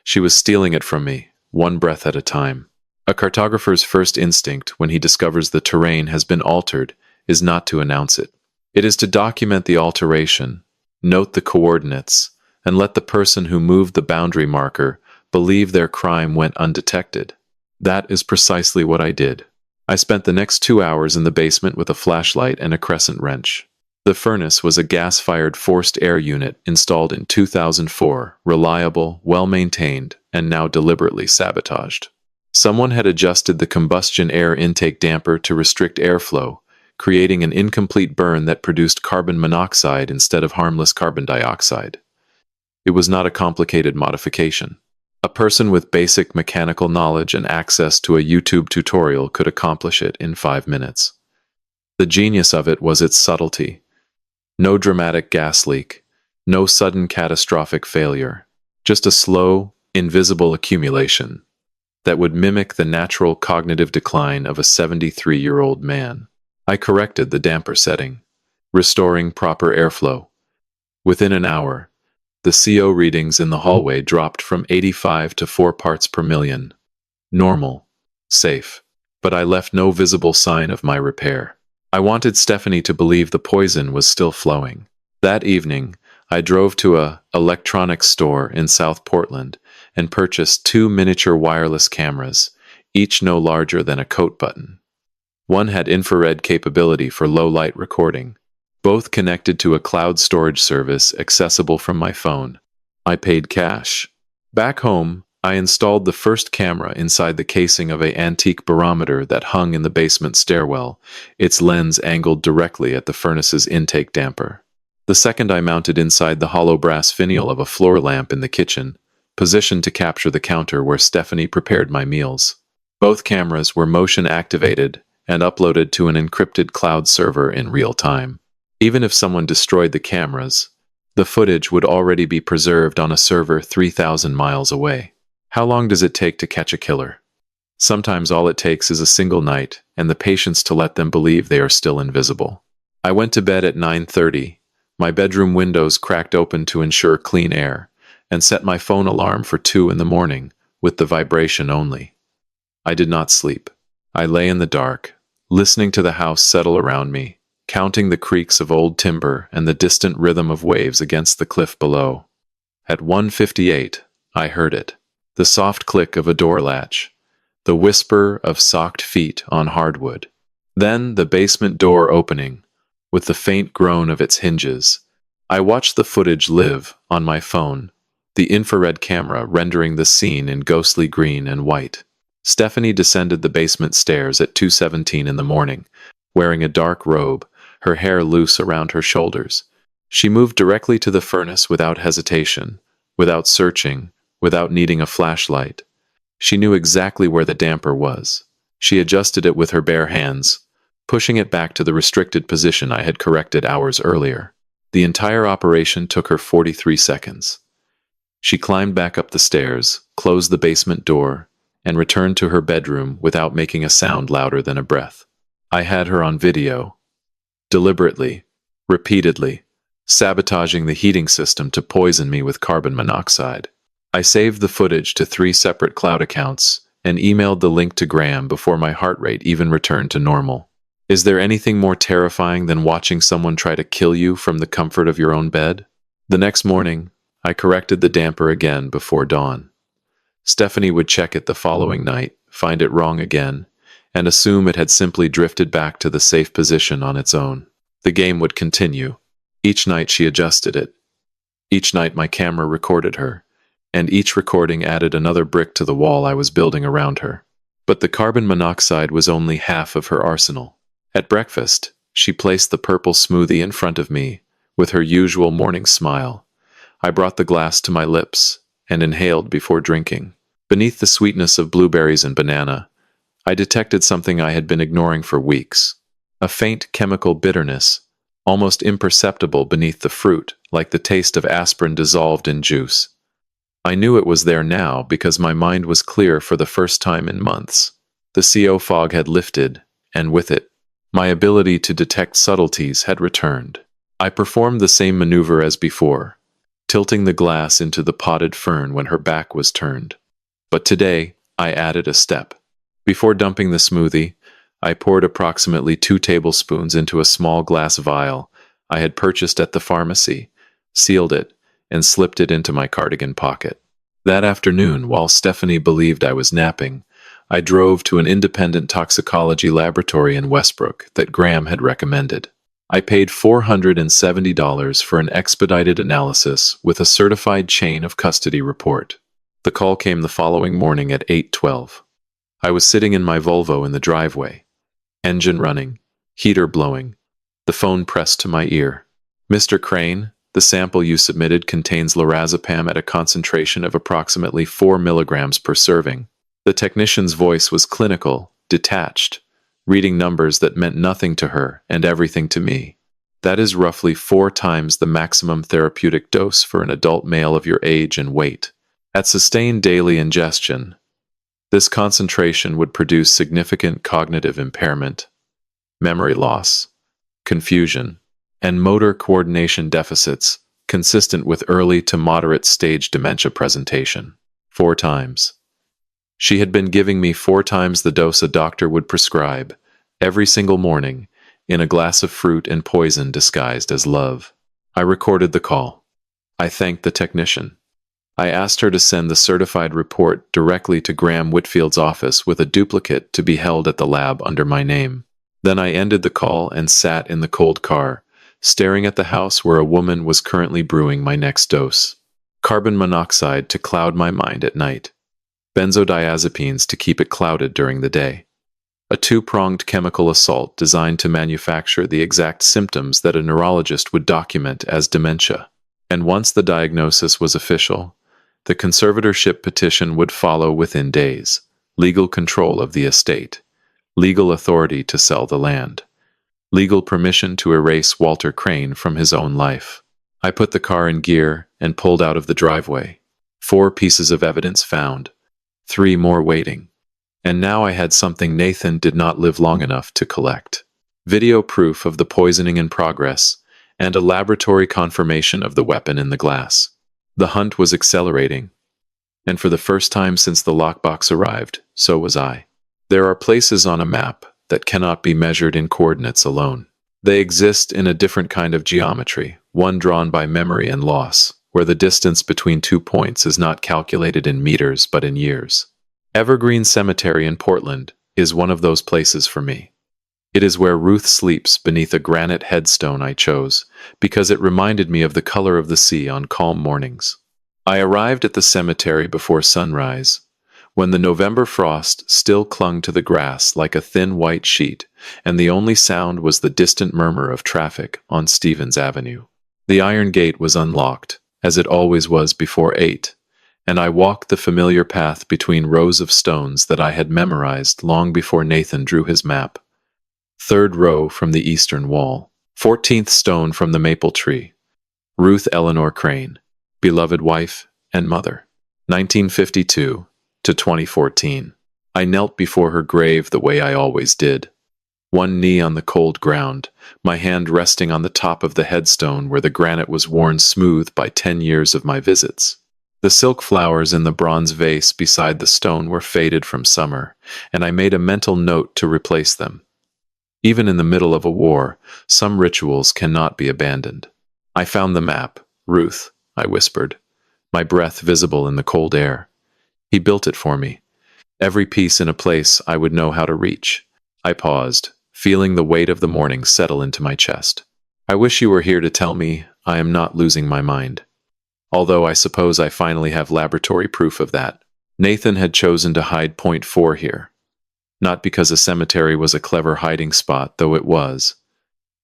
She was stealing it from me, one breath at a time. A cartographer's first instinct when he discovers the terrain has been altered is not to announce it. It is to document the alteration, note the coordinates, and let the person who moved the boundary marker believe their crime went undetected. That is precisely what I did. I spent the next 2 hours in the basement with a flashlight and a crescent wrench. The furnace was a gas-fired forced air unit installed in 2004, reliable, well-maintained, and now deliberately sabotaged. Someone had adjusted the combustion air intake damper to restrict airflow, creating an incomplete burn that produced carbon monoxide instead of harmless carbon dioxide. It was not a complicated modification. A person with basic mechanical knowledge and access to a YouTube tutorial could accomplish it in 5 minutes. The genius of it was its subtlety. No dramatic gas leak, no sudden catastrophic failure, just a slow, invisible accumulation that would mimic the natural cognitive decline of a 73-year-old man. I corrected the damper setting, restoring proper airflow. Within an hour, the CO readings in the hallway dropped from 85 to 4 parts per million. Normal. Safe. But I left no visible sign of my repair. I wanted Stephanie to believe the poison was still flowing. That evening, I drove to an electronics store in South Portland and purchased 2 miniature wireless cameras, each no larger than a coat button. One had infrared capability for low-light recording, both connected to a cloud storage service accessible from my phone. I paid cash. Back home, I installed the first camera inside the casing of an antique barometer that hung in the basement stairwell, its lens angled directly at the furnace's intake damper. The second I mounted inside the hollow brass finial of a floor lamp in the kitchen, positioned to capture the counter where Stephanie prepared my meals. Both cameras were motion-activated and uploaded to an encrypted cloud server in real time. Even if someone destroyed the cameras, the footage would already be preserved on a server 3,000 miles away. How long does it take to catch a killer? Sometimes all it takes is a single night and the patience to let them believe they are still invisible. I went to bed at 9:30, my bedroom windows cracked open to ensure clean air, and set my phone alarm for 2 in the morning, with the vibration only. I did not sleep. I lay in the dark, listening to the house settle around me, counting the creaks of old timber and the distant rhythm of waves against the cliff below. At 1:58, I heard it. The soft click of a door latch, the whisper of socked feet on hardwood. Then the basement door opening, with the faint groan of its hinges. I watched the footage live on my phone, the infrared camera rendering the scene in ghostly green and white. Stephanie descended the basement stairs at 2:17 in the morning, wearing a dark robe, her hair loose around her shoulders. She moved directly to the furnace without hesitation, without searching, without needing a flashlight. She knew exactly where the damper was. She adjusted it with her bare hands, pushing it back to the restricted position I had corrected hours earlier. The entire operation took her 43 seconds. She climbed back up the stairs, closed the basement door, and returned to her bedroom without making a sound louder than a breath. I had her on video, deliberately, repeatedly, sabotaging the heating system to poison me with carbon monoxide. I saved the footage to 3 separate cloud accounts and emailed the link to Graham before my heart rate even returned to normal. Is there anything more terrifying than watching someone try to kill you from the comfort of your own bed? The next morning, I corrected the damper again before dawn. Stephanie would check it the following night, find it wrong again, and assume it had simply drifted back to the safe position on its own. The game would continue. Each night she adjusted it. Each night my camera recorded her, and each recording added another brick to the wall I was building around her. But the carbon monoxide was only half of her arsenal. At breakfast, she placed the purple smoothie in front of me, with her usual morning smile. I brought the glass to my lips and inhaled before drinking. Beneath the sweetness of blueberries and banana, I detected something I had been ignoring for weeks. A faint chemical bitterness, almost imperceptible beneath the fruit, like the taste of aspirin dissolved in juice. I knew it was there now because my mind was clear for the first time in months. The CO fog had lifted, and with it, my ability to detect subtleties had returned. I performed the same maneuver as before, tilting the glass into the potted fern when her back was turned. But today, I added a step. Before dumping the smoothie, I poured approximately 2 tablespoons into a small glass vial I had purchased at the pharmacy, sealed it, and slipped it into my cardigan pocket. That afternoon, while Stephanie believed I was napping, I drove to an independent toxicology laboratory in Westbrook that Graham had recommended. I paid $470 for an expedited analysis with a certified chain of custody report. The call came the following morning at 8:12. I was sitting in my Volvo in the driveway, engine running, heater blowing, the phone pressed to my ear. "Mr. Crane?" The sample you submitted contains lorazepam at a concentration of approximately 4 milligrams per serving. The technician's voice was clinical, detached, reading numbers that meant nothing to her and everything to me. That is roughly 4 times the maximum therapeutic dose for an adult male of your age and weight. At sustained daily ingestion, this concentration would produce significant cognitive impairment, memory loss, confusion, and motor coordination deficits consistent with early to moderate stage dementia presentation. 4 times. She had been giving me 4 times the dose a doctor would prescribe, every single morning, in a glass of fruit and poison disguised as love. I recorded the call. I thanked the technician. I asked her to send the certified report directly to Graham Whitfield's office with a duplicate to be held at the lab under my name. Then I ended the call and sat in the cold car, staring at the house where a woman was currently brewing my next dose. Carbon monoxide to cloud my mind at night. Benzodiazepines to keep it clouded during the day. A 2-pronged chemical assault designed to manufacture the exact symptoms that a neurologist would document as dementia. And once the diagnosis was official, the conservatorship petition would follow within days. Legal control of the estate. Legal authority to sell the land. Legal permission to erase Walter Crane from his own life. I put the car in gear and pulled out of the driveway. 4 pieces of evidence found. 3 more waiting. And now I had something Nathan did not live long enough to collect. Video proof of the poisoning in progress, and a laboratory confirmation of the weapon in the glass. The hunt was accelerating, and for the first time since the lockbox arrived, so was I. There are places on a map that cannot be measured in coordinates alone. They exist in a different kind of geometry, one drawn by memory and loss, where the distance between 2 points is not calculated in meters but in years. Evergreen Cemetery in Portland is one of those places for me. It is where Ruth sleeps beneath a granite headstone I chose, because it reminded me of the color of the sea on calm mornings. I arrived at the cemetery before sunrise, when the November frost still clung to the grass like a thin white sheet, and the only sound was the distant murmur of traffic on Stevens Avenue. The iron gate was unlocked, as it always was before 8, and I walked the familiar path between rows of stones that I had memorized long before Nathan drew his map. 3rd row from the eastern wall. 14th stone from the maple tree. Ruth Eleanor Crane, beloved wife and mother. 1952 to 2014. I knelt before her grave the way I always did. One knee on the cold ground, my hand resting on the top of the headstone where the granite was worn smooth by 10 years of my visits. The silk flowers in the bronze vase beside the stone were faded from summer, and I made a mental note to replace them. Even in the middle of a war, some rituals cannot be abandoned. I found the map. Ruth, I whispered, my breath visible in the cold air. He built it for me. Every piece in a place I would know how to reach. I paused, feeling the weight of the morning settle into my chest. I wish you were here to tell me I am not losing my mind. Although I suppose I finally have laboratory proof of that. Nathan had chosen to hide point 4 here. Not because a cemetery was a clever hiding spot, though it was.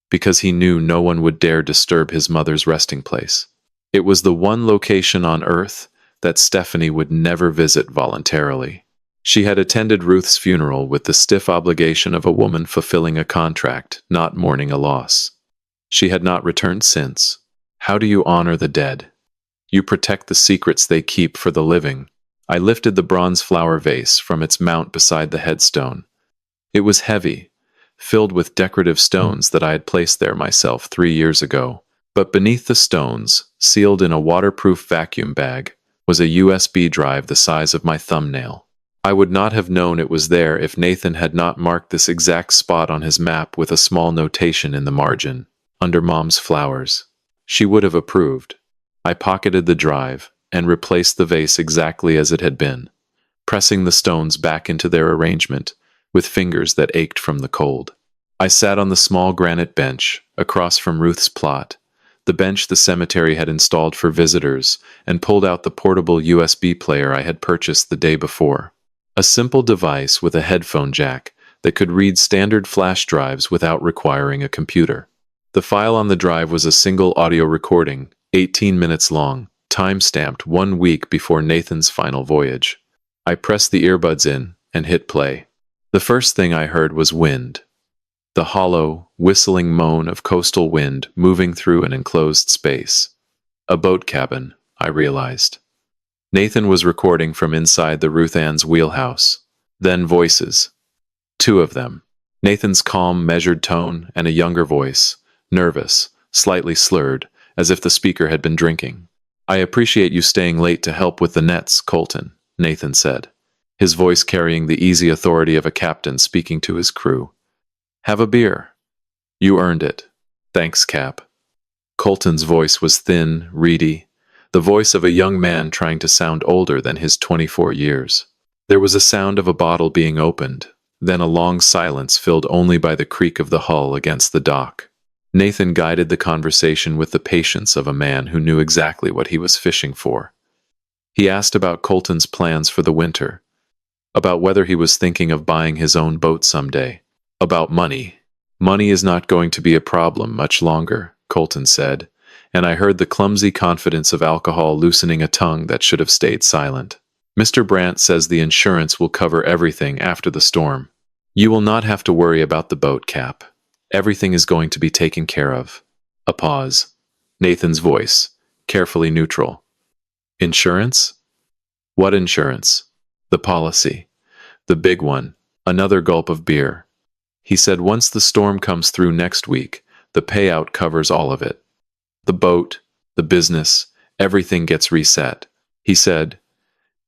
Because he knew no one would dare disturb his mother's resting place. It was the one location on Earth that Stephanie would never visit voluntarily. She had attended Ruth's funeral with the stiff obligation of a woman fulfilling a contract, not mourning a loss. She had not returned since. How do you honor the dead? You protect the secrets they keep for the living. I lifted the bronze flower vase from its mount beside the headstone. It was heavy, filled with decorative stones that I had placed there myself 3 years ago. But beneath the stones, sealed in a waterproof vacuum bag, was a USB drive the size of my thumbnail. I would not have known it was there if Nathan had not marked this exact spot on his map with a small notation in the margin, under Mom's flowers. She would have approved. I pocketed the drive and replaced the vase exactly as it had been, pressing the stones back into their arrangement with fingers that ached from the cold. I sat on the small granite bench across from Ruth's plot, the bench the cemetery had installed for visitors, and pulled out the portable USB player I had purchased the day before. A simple device with a headphone jack that could read standard flash drives without requiring a computer. The file on the drive was a single audio recording, 18 minutes long, time-stamped 1 week before Nathan's final voyage. I pressed the earbuds in and hit play. The first thing I heard was wind. The hollow, whistling moan of coastal wind moving through an enclosed space. A boat cabin, I realized. Nathan was recording from inside the Ruth Ann's wheelhouse. Then voices. 2 of them. Nathan's calm, measured tone and a younger voice, nervous, slightly slurred, as if the speaker had been drinking. "I appreciate you staying late to help with the nets, Colton," Nathan said, his voice carrying the easy authority of a captain speaking to his crew. "Have a beer. You earned it. Thanks, Cap." Colton's voice was thin, reedy, the voice of a young man trying to sound older than his 24 years. There was a sound of a bottle being opened, then a long silence filled only by the creak of the hull against the dock. Nathan guided the conversation with the patience of a man who knew exactly what he was fishing for. He asked about Colton's plans for the winter, about whether he was thinking of buying his own boat someday, about money. "Money is not going to be a problem much longer," Colton said, and I heard the clumsy confidence of alcohol loosening a tongue that should have stayed silent. "Mr. Brandt says the insurance will cover everything after the storm. You will not have to worry about the boat, Cap. Everything is going to be taken care of." A pause. Nathan's voice, carefully neutral. "Insurance? What insurance?" "The policy. The big one." Another gulp of beer. He said once the storm comes through next week, the payout covers all of it. The boat, the business, everything gets reset. He said,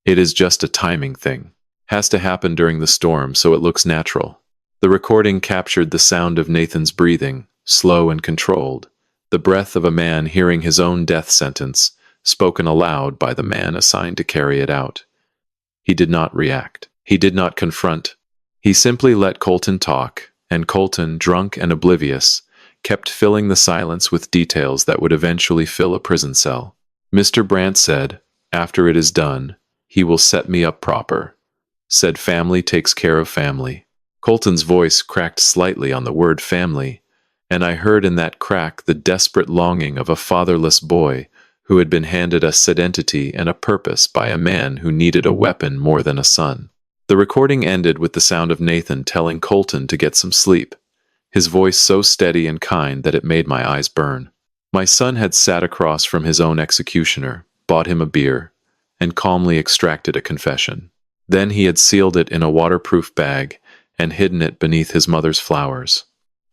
"It is just a timing thing. Has to happen during the storm so it looks natural." The recording captured the sound of Nathan's breathing, slow and controlled, the breath of a man hearing his own death sentence, spoken aloud by the man assigned to carry it out. He did not react. He did not confront. He simply let Colton talk, and Colton, drunk and oblivious, kept filling the silence with details that would eventually fill a prison cell. "Mr. Brandt said, after it is done, he will set me up proper. Said family takes care of family." Colton's voice cracked slightly on the word family, and I heard in that crack the desperate longing of a fatherless boy who had been handed a said entity and a purpose by a man who needed a weapon more than a son. The recording ended with the sound of Nathan telling Colton to get some sleep, his voice so steady and kind that it made my eyes burn. My son had sat across from his own executioner, bought him a beer, and calmly extracted a confession. Then he had sealed it in a waterproof bag and hidden it beneath his mother's flowers.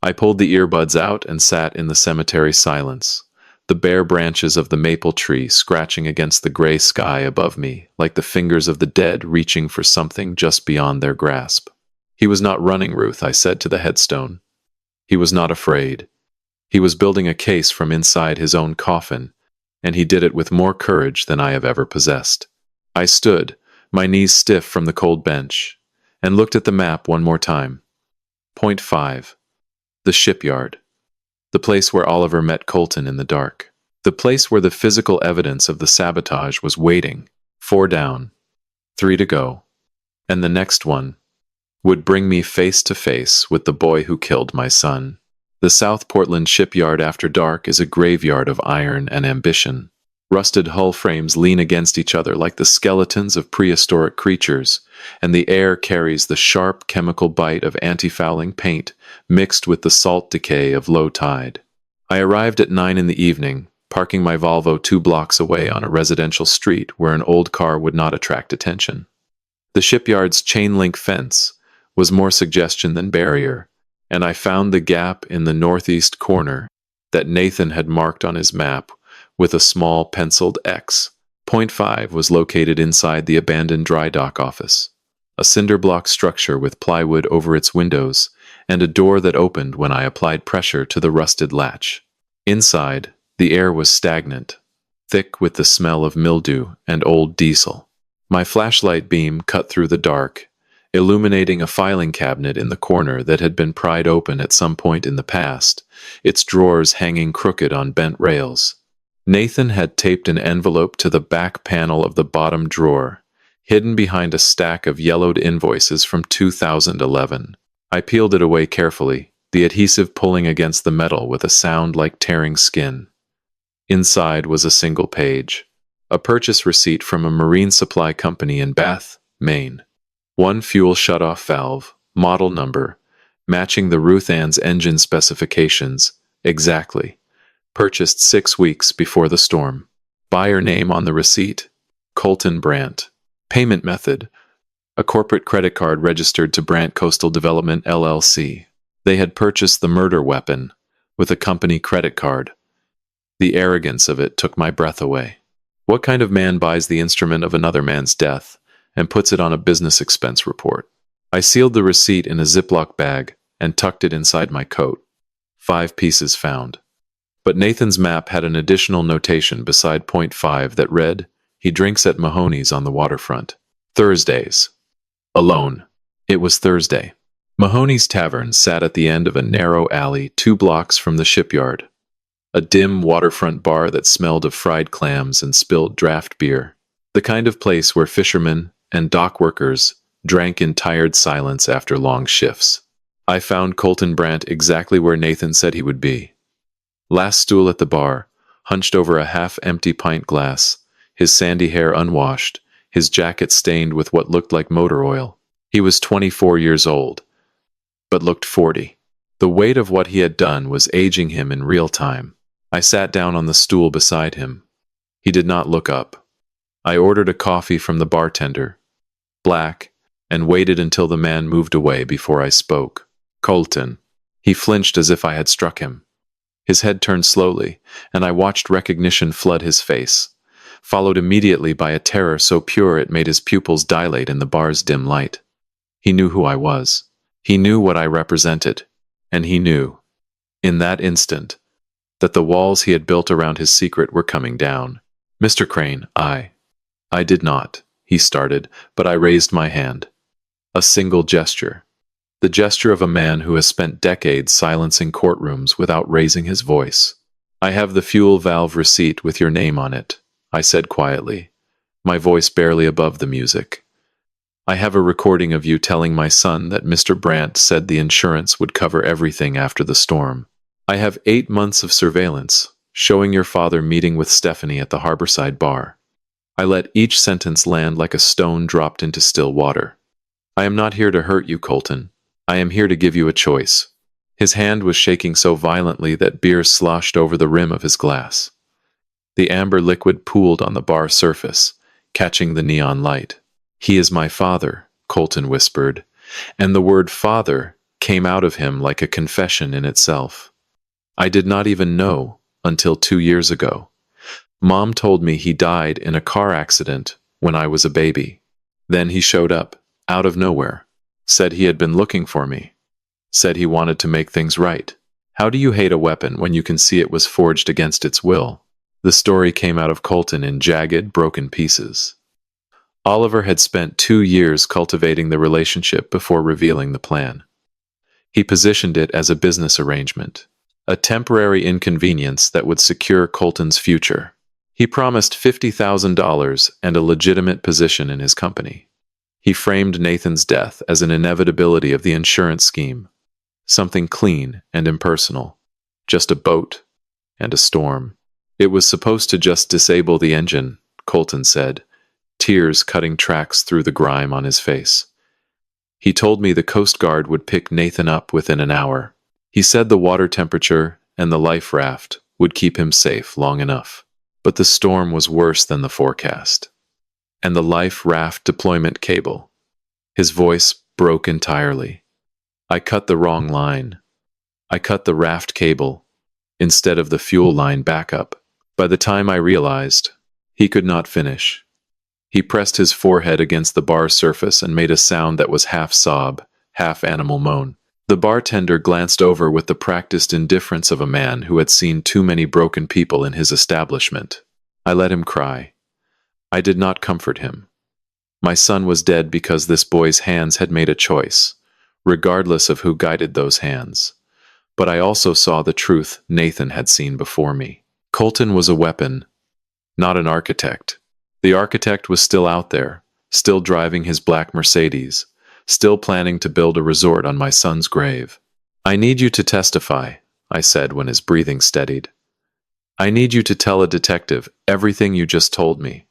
I pulled the earbuds out and sat in the cemetery silence, the bare branches of the maple tree scratching against the gray sky above me, like the fingers of the dead reaching for something just beyond their grasp. "He was not running, Ruth," I said to the headstone. "He was not afraid. He was building a case from inside his own coffin, and he did it with more courage than I have ever possessed." I stood, my knees stiff from the cold bench, and looked at the map one more time. Point 5. The shipyard. The place where Oliver met Colton in the dark. The place where the physical evidence of the sabotage was waiting. 4 down. 3 to go. And the next one would bring me face to face with the boy who killed my son. The South Portland shipyard after dark is a graveyard of iron and ambition. Rusted hull frames lean against each other like the skeletons of prehistoric creatures, and the air carries the sharp chemical bite of anti-fouling paint mixed with the salt decay of low tide. I arrived at 9 in the evening, parking my Volvo 2 blocks away on a residential street where an old car would not attract attention. The shipyard's chain-link fence was more suggestion than barrier, and I found the gap in the northeast corner that Nathan had marked on his map with a small penciled X. Point 5 was located inside the abandoned dry dock office, a cinder block structure with plywood over its windows and a door that opened when I applied pressure to the rusted latch. Inside, the air was stagnant, thick with the smell of mildew and old diesel. My flashlight beam cut through the dark, illuminating a filing cabinet in the corner that had been pried open at some point in the past, its drawers hanging crooked on bent rails. Nathan had taped an envelope to the back panel of the bottom drawer, hidden behind a stack of yellowed invoices from 2011. I peeled it away carefully, the adhesive pulling against the metal with a sound like tearing skin. Inside was a single page. A purchase receipt from a marine supply company in Bath, Maine. One fuel shutoff valve, model number, matching the Ruth Ann's engine specifications, exactly. Purchased 6 weeks before the storm. Buyer name on the receipt, Colton Brandt. Payment method, a corporate credit card registered to Brandt Coastal Development LLC. They had purchased the murder weapon with a company credit card. The arrogance of it took my breath away. What kind of man buys the instrument of another man's death and puts it on a business expense report? I sealed the receipt in a Ziploc bag and tucked it inside my coat. 5 pieces found. But Nathan's map had an additional notation beside point 5 that read, he drinks at Mahoney's on the waterfront. Thursdays. Alone. It was Thursday. Mahoney's Tavern sat at the end of a narrow alley 2 blocks from the shipyard. A dim waterfront bar that smelled of fried clams and spilled draft beer. The kind of place where fishermen and dock workers drank in tired silence after long shifts. I found Colton Brandt exactly where Nathan said he would be. Last stool at the bar, hunched over a half-empty pint glass, his sandy hair unwashed, his jacket stained with what looked like motor oil. He was 24 years old, but looked 40. The weight of what he had done was aging him in real time. I sat down on the stool beside him. He did not look up. I ordered a coffee from the bartender, black, and waited until the man moved away before I spoke. Colton. He flinched as if I had struck him. His head turned slowly, and I watched recognition flood his face, followed immediately by a terror so pure it made his pupils dilate in the bar's dim light. He knew who I was. He knew what I represented, and he knew, in that instant, that the walls he had built around his secret were coming down. Mr. Crane, I did not, he started, but I raised my hand. A single gesture. The gesture of a man who has spent decades silencing courtrooms without raising his voice. I have the fuel valve receipt with your name on it, I said quietly, my voice barely above the music. I have a recording of you telling my son that Mr. Brandt said the insurance would cover everything after the storm. I have 8 months of surveillance, showing your father meeting with Stephanie at the Harborside bar. I let each sentence land like a stone dropped into still water. I am not here to hurt you, Colton. I am here to give you a choice. His hand was shaking so violently that beer sloshed over the rim of his glass. The amber liquid pooled on the bar surface, catching the neon light. He is my father, Colton whispered, and the word father came out of him like a confession in itself. I did not even know until 2 years ago. Mom told me he died in a car accident when I was a baby. Then he showed up, out of nowhere. Said he had been looking for me. Said he wanted to make things right. How do you hate a weapon when you can see it was forged against its will? The story came out of Colton in jagged, broken pieces. Oliver had spent 2 years cultivating the relationship before revealing the plan. He positioned it as a business arrangement, a temporary inconvenience that would secure Colton's future. He promised $50,000 and a legitimate position in his company. He framed Nathan's death as an inevitability of the insurance scheme, something clean and impersonal, just a boat and a storm. It was supposed to just disable the engine, Colton said, tears cutting tracks through the grime on his face. He told me the Coast Guard would pick Nathan up within an hour. He said the water temperature and the life raft would keep him safe long enough. But the storm was worse than the forecast. And the life raft deployment cable. His voice broke entirely. I cut the wrong line. I cut the raft cable instead of the fuel line backup. By the time I realized, he could not finish. He pressed his forehead against the bar surface and made a sound that was half sob, half animal moan. The bartender glanced over with the practiced indifference of a man who had seen too many broken people in his establishment. I let him cry. I did not comfort him. My son was dead because this boy's hands had made a choice, regardless of who guided those hands. But I also saw the truth Nathan had seen before me. Colton was a weapon, not an architect. The architect was still out there, still driving his black Mercedes, still planning to build a resort on my son's grave. I need you to testify, I said when his breathing steadied. I need you to tell a detective everything you just told me.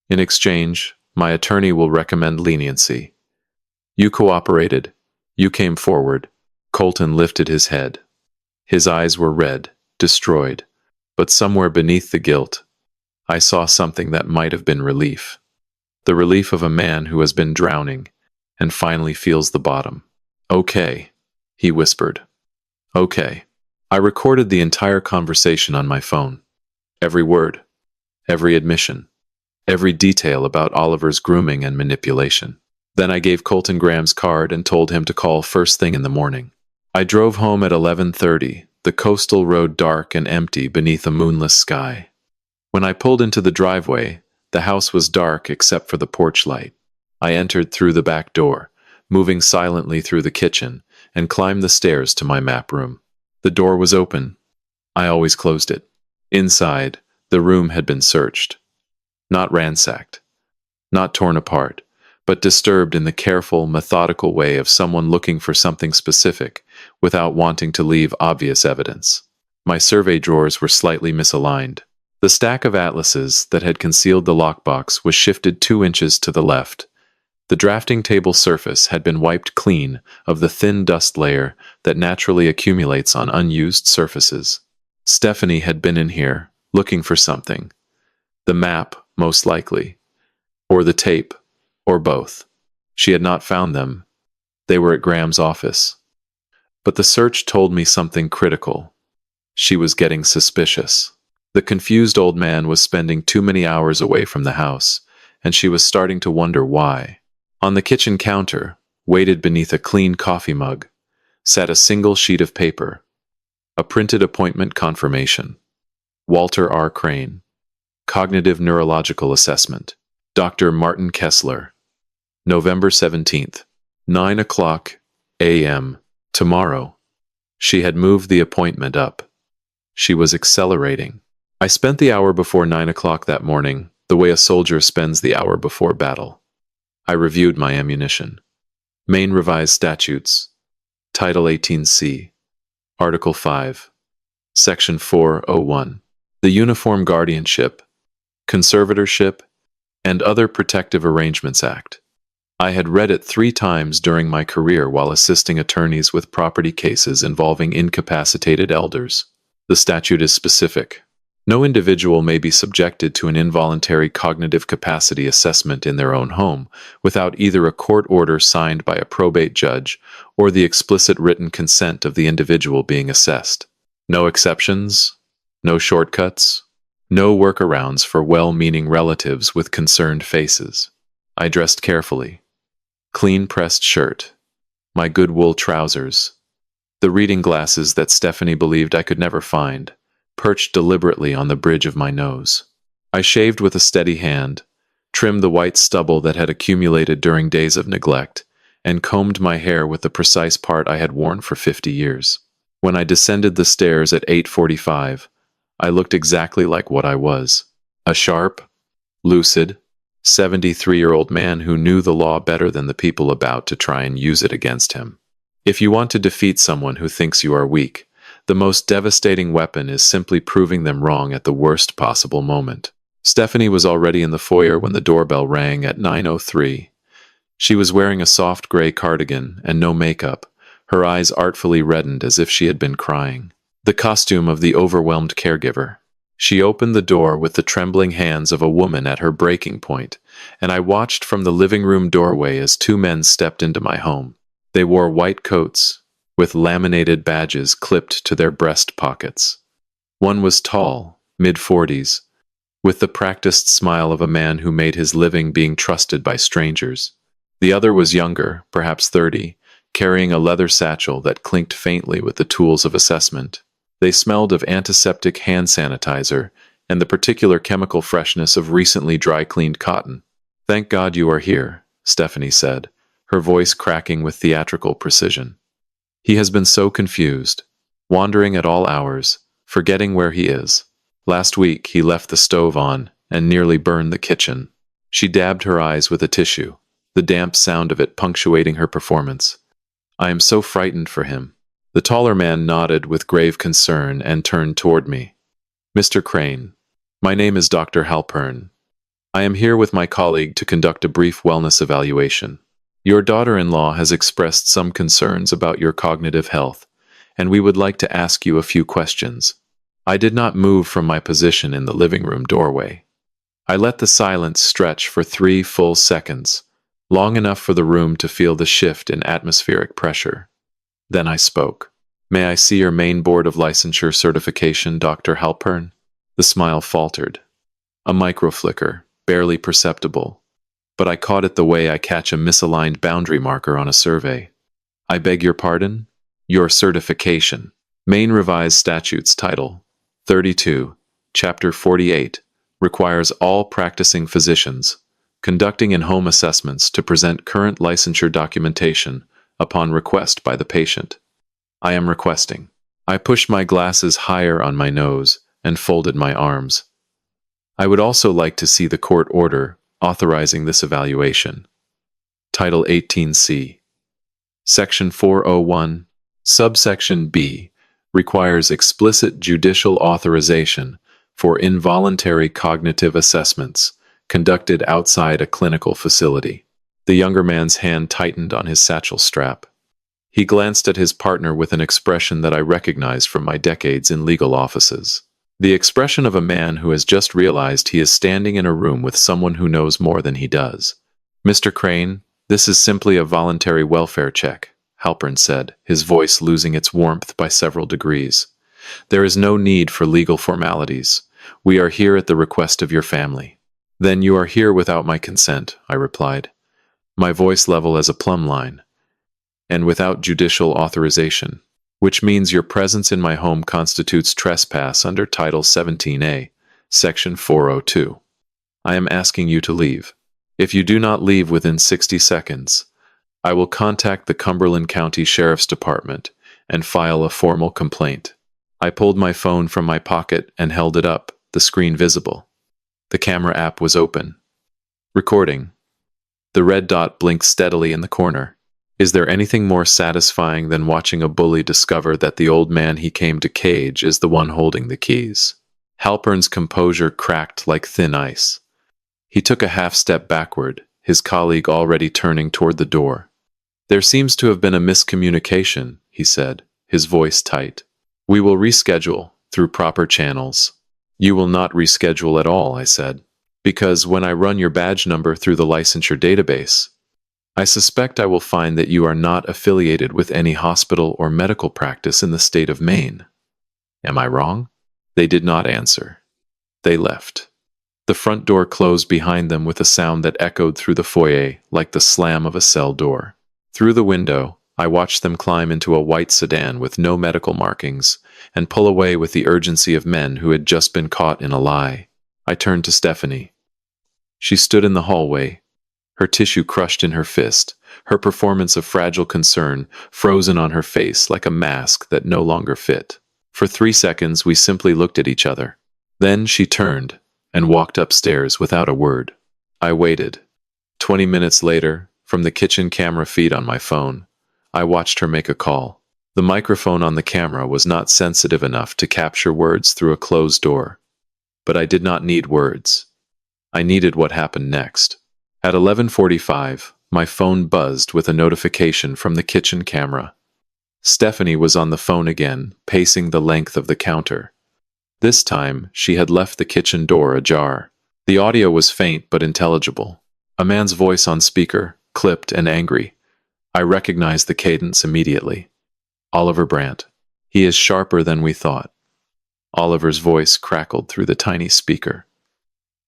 In exchange, my attorney will recommend leniency. You cooperated. You came forward. Colton lifted his head. His eyes were red, destroyed. But somewhere beneath the guilt, I saw something that might have been relief. The relief of a man who has been drowning and finally feels the bottom. Okay, he whispered. Okay. I recorded the entire conversation on my phone. Every word, every admission, every detail about Oliver's grooming and manipulation. Then I gave Colton Graham's card and told him to call first thing in the morning. I drove home at 11:30, the coastal road dark and empty beneath a moonless sky. When I pulled into the driveway, the house was dark except for the porch light. I entered through the back door, moving silently through the kitchen, and climbed the stairs to my map room. The door was open. I always closed it. Inside, the room had been searched. Not ransacked. Not torn apart, but disturbed in the careful, methodical way of someone looking for something specific, without wanting to leave obvious evidence. My survey drawers were slightly misaligned. The stack of atlases that had concealed the lockbox was shifted 2 inches to the left. The drafting table surface had been wiped clean of the thin dust layer that naturally accumulates on unused surfaces. Stephanie had been in here, looking for something. The map, most likely. Or the tape. Or both. She had not found them. They were at Graham's office. But the search told me something critical. She was getting suspicious. The confused old man was spending too many hours away from the house, and she was starting to wonder why. On the kitchen counter, weighted beneath a clean coffee mug, sat a single sheet of paper. A printed appointment confirmation. Walter R. Crane. Cognitive Neurological Assessment. Dr. Martin Kessler. November 17th. 9:00 a.m. Tomorrow. She had moved the appointment up. She was accelerating. I spent the hour before 9:00 that morning, the way a soldier spends the hour before battle. I reviewed my ammunition. Maine Revised Statutes. Title 18C. Article 5. Section 401. The Uniform Guardianship, Conservatorship, and Other Protective Arrangements Act. I had read it 3 times during my career while assisting attorneys with property cases involving incapacitated elders. The statute is specific. No individual may be subjected to an involuntary cognitive capacity assessment in their own home without either a court order signed by a probate judge or the explicit written consent of the individual being assessed. No exceptions, no shortcuts, no workarounds for well-meaning relatives with concerned faces. I dressed carefully. Clean pressed shirt, my good wool trousers, the reading glasses that Stephanie believed I could never find, perched deliberately on the bridge of my nose. I shaved with a steady hand, trimmed the white stubble that had accumulated during days of neglect, and combed my hair with the precise part I had worn for 50 years. When I descended the stairs at 8:45, I looked exactly like what I was. A sharp, lucid, 73-year-old man who knew the law better than the people about to try and use it against him. If you want to defeat someone who thinks you are weak, the most devastating weapon is simply proving them wrong at the worst possible moment. Stephanie was already in the foyer when the doorbell rang at 9:03. She was wearing a soft gray cardigan and no makeup, her eyes artfully reddened as if she had been crying. The costume of the overwhelmed caregiver. She opened the door with the trembling hands of a woman at her breaking point, and I watched from the living room doorway as 2 men stepped into my home. They wore white coats, with laminated badges clipped to their breast pockets. One was tall, mid-40s, with the practiced smile of a man who made his living being trusted by strangers. The other was younger, perhaps 30, carrying a leather satchel that clinked faintly with the tools of assessment. They smelled of antiseptic hand sanitizer and the particular chemical freshness of recently dry-cleaned cotton. "Thank God you are here," Stephanie said, her voice cracking with theatrical precision. "He has been so confused, wandering at all hours, forgetting where he is. Last week he left the stove on and nearly burned the kitchen." She dabbed her eyes with a tissue, the damp sound of it punctuating her performance. "I am so frightened for him." The taller man nodded with grave concern and turned toward me. Mr. Crane, my name is Dr. Halpern. I am here with my colleague to conduct a brief wellness evaluation. Your daughter-in-law has expressed some concerns about your cognitive health, and we would like to ask you a few questions. I did not move from my position in the living room doorway. I let the silence stretch for 3 full seconds, long enough for the room to feel the shift in atmospheric pressure. Then I spoke. May I see your Maine Board of Licensure certification, Dr. Halpern? The smile faltered. A micro-flicker, barely perceptible, but I caught it the way I catch a misaligned boundary marker on a survey. I beg your pardon? Your certification. Maine Revised Statutes Title 32, Chapter 48, requires all practicing physicians conducting in-home assessments to present current licensure documentation upon request by the patient. I am requesting. I pushed my glasses higher on my nose and folded my arms. I would also like to see the court order authorizing this evaluation. Title 18C. Section 401, subsection B, requires explicit judicial authorization for involuntary cognitive assessments conducted outside a clinical facility. The younger man's hand tightened on his satchel strap. He glanced at his partner with an expression that I recognized from my decades in legal offices. The expression of a man who has just realized he is standing in a room with someone who knows more than he does. Mr. Crane, this is simply a voluntary welfare check, Halpern said, his voice losing its warmth by several degrees. There is no need for legal formalities. We are here at the request of your family. Then you are here without my consent, I replied, my voice level as a plumb line, and without judicial authorization, which means your presence in my home constitutes trespass under Title 17A, Section 402. I am asking you to leave. If you do not leave within 60 seconds, I will contact the Cumberland County Sheriff's Department and file a formal complaint. I pulled my phone from my pocket and held it up, the screen visible. The camera app was open. Recording. The red dot blinked steadily in the corner. Is there anything more satisfying than watching a bully discover that the old man he came to cage is the one holding the keys? Halpern's composure cracked like thin ice. He took a half-step backward, his colleague already turning toward the door. There seems to have been a miscommunication, he said, his voice tight. We will reschedule through proper channels. You will not reschedule at all, I said, because when I run your badge number through the licensure database, I suspect I will find that you are not affiliated with any hospital or medical practice in the state of Maine. Am I wrong? They did not answer. They left. The front door closed behind them with a sound that echoed through the foyer like the slam of a cell door. Through the window, I watched them climb into a white sedan with no medical markings and pull away with the urgency of men who had just been caught in a lie. I turned to Stephanie. She stood in the hallway, her tissue crushed in her fist, her performance of fragile concern frozen on her face like a mask that no longer fit. For 3 seconds, we simply looked at each other. Then she turned and walked upstairs without a word. I waited. 20 minutes later, from the kitchen camera feed on my phone, I watched her make a call. The microphone on the camera was not sensitive enough to capture words through a closed door. But I did not need words. I needed what happened next. At 11:45, my phone buzzed with a notification from the kitchen camera. Stephanie was on the phone again, pacing the length of the counter. This time, she had left the kitchen door ajar. The audio was faint but intelligible. A man's voice on speaker, clipped and angry. I recognized the cadence immediately. Oliver Brandt. He is sharper than we thought. Oliver's voice crackled through the tiny speaker.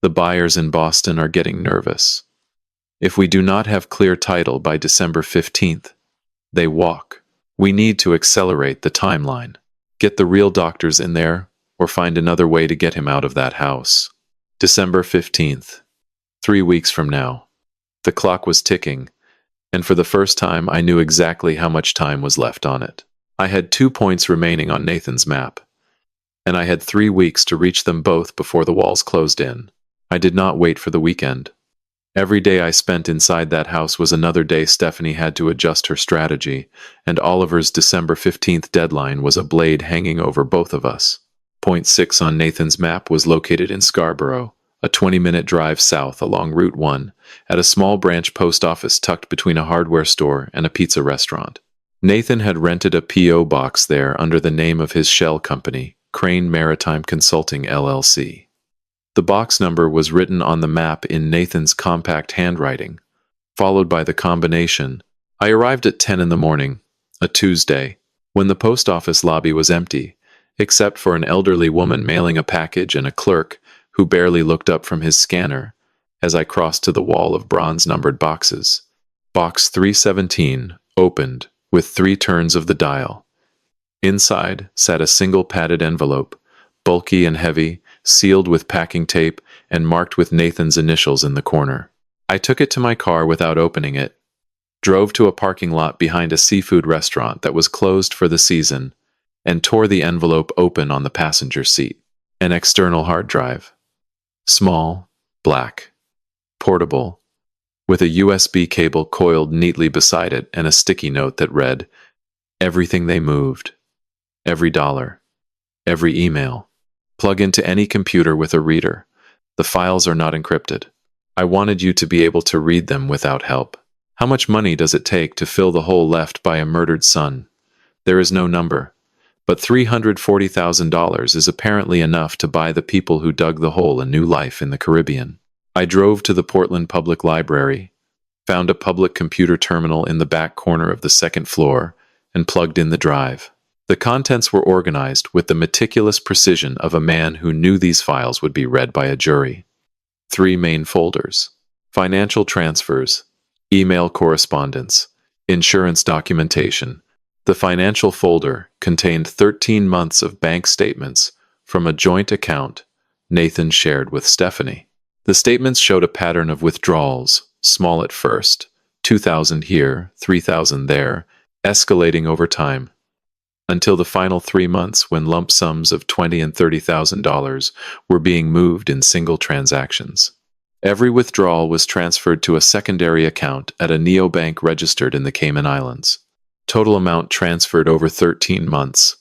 The buyers in Boston are getting nervous. If we do not have clear title by December 15th, they walk. We need to accelerate the timeline. Get the real doctors in there, or find another way to get him out of that house. December 15th. 3 weeks from now. The clock was ticking, and for the first time I knew exactly how much time was left on it. I had 2 points remaining on Nathan's map, and I had 3 weeks to reach them both before the walls closed in. I did not wait for the weekend. Every day I spent inside that house was another day Stephanie had to adjust her strategy, and Oliver's December 15th deadline was a blade hanging over both of us. Point 6 on Nathan's map was located in Scarborough, a 20-minute drive south along Route 1, at a small branch post office tucked between a hardware store and a pizza restaurant. Nathan had rented a P.O. box there under the name of his shell company, Crane Maritime Consulting LLC. The box number was written on the map in Nathan's compact handwriting, followed by the combination. I arrived at 10 in the morning, a Tuesday, when the post office lobby was empty, except for an elderly woman mailing a package and a clerk who barely looked up from his scanner as I crossed to the wall of bronze-numbered boxes. Box 317 opened with 3 turns of the dial. Inside sat a single padded envelope, bulky and heavy, sealed with packing tape and marked with Nathan's initials in the corner. I took it to my car without opening it, drove to a parking lot behind a seafood restaurant that was closed for the season, and tore the envelope open on the passenger seat. An external hard drive. Small, black, portable, with a USB cable coiled neatly beside it and a sticky note that read, "Everything they moved. Every dollar. Every email. Plug into any computer with a reader. The files are not encrypted. I wanted you to be able to read them without help. How much money does it take to fill the hole left by a murdered son? There is no number, but $340,000 is apparently enough to buy the people who dug the hole a new life in the Caribbean." I drove to the Portland Public Library, found a public computer terminal in the back corner of the second floor, and plugged in the drive. The contents were organized with the meticulous precision of a man who knew these files would be read by a jury. 3 main folders: financial transfers, email correspondence, insurance documentation. The financial folder contained 13 months of bank statements from a joint account Nathan shared with Stephanie. The statements showed a pattern of withdrawals, small at first, $2,000 here, $3,000 there, escalating over time, until the final 3 months when lump sums of $20,000 and $30,000 were being moved in single transactions. Every withdrawal was transferred to a secondary account at a neobank registered in the Cayman Islands. Total amount transferred over 13 months,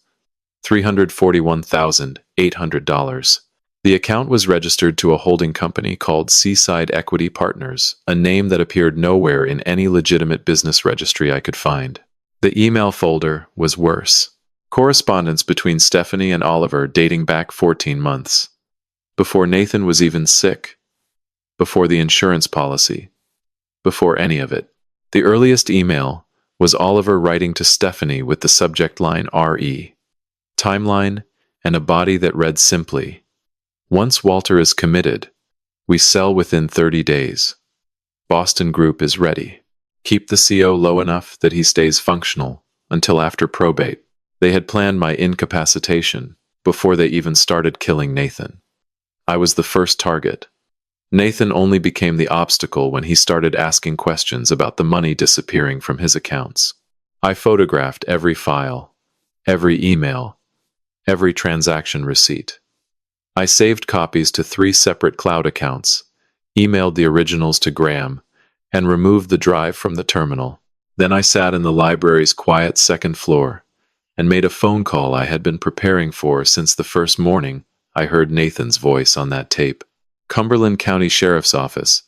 $341,800. The account was registered to a holding company called Seaside Equity Partners, a name that appeared nowhere in any legitimate business registry I could find. The email folder was worse. Correspondence between Stephanie and Oliver dating back 14 months. Before Nathan was even sick. Before the insurance policy. Before any of it. The earliest email was Oliver writing to Stephanie with the subject line RE. Timeline, and a body that read simply, "Once Walter is committed, we sell within 30 days. Boston Group is ready. Keep the CO low enough that he stays functional until after probate." They had planned my incapacitation before they even started killing Nathan. I was the first target. Nathan only became the obstacle when he started asking questions about the money disappearing from his accounts. I photographed every file, every email, every transaction receipt. I saved copies to 3 separate cloud accounts, emailed the originals to Graham, and removed the drive from the terminal. Then I sat in the library's quiet second floor and made a phone call I had been preparing for since the first morning I heard Nathan's voice on that tape. "Cumberland County Sheriff's Office.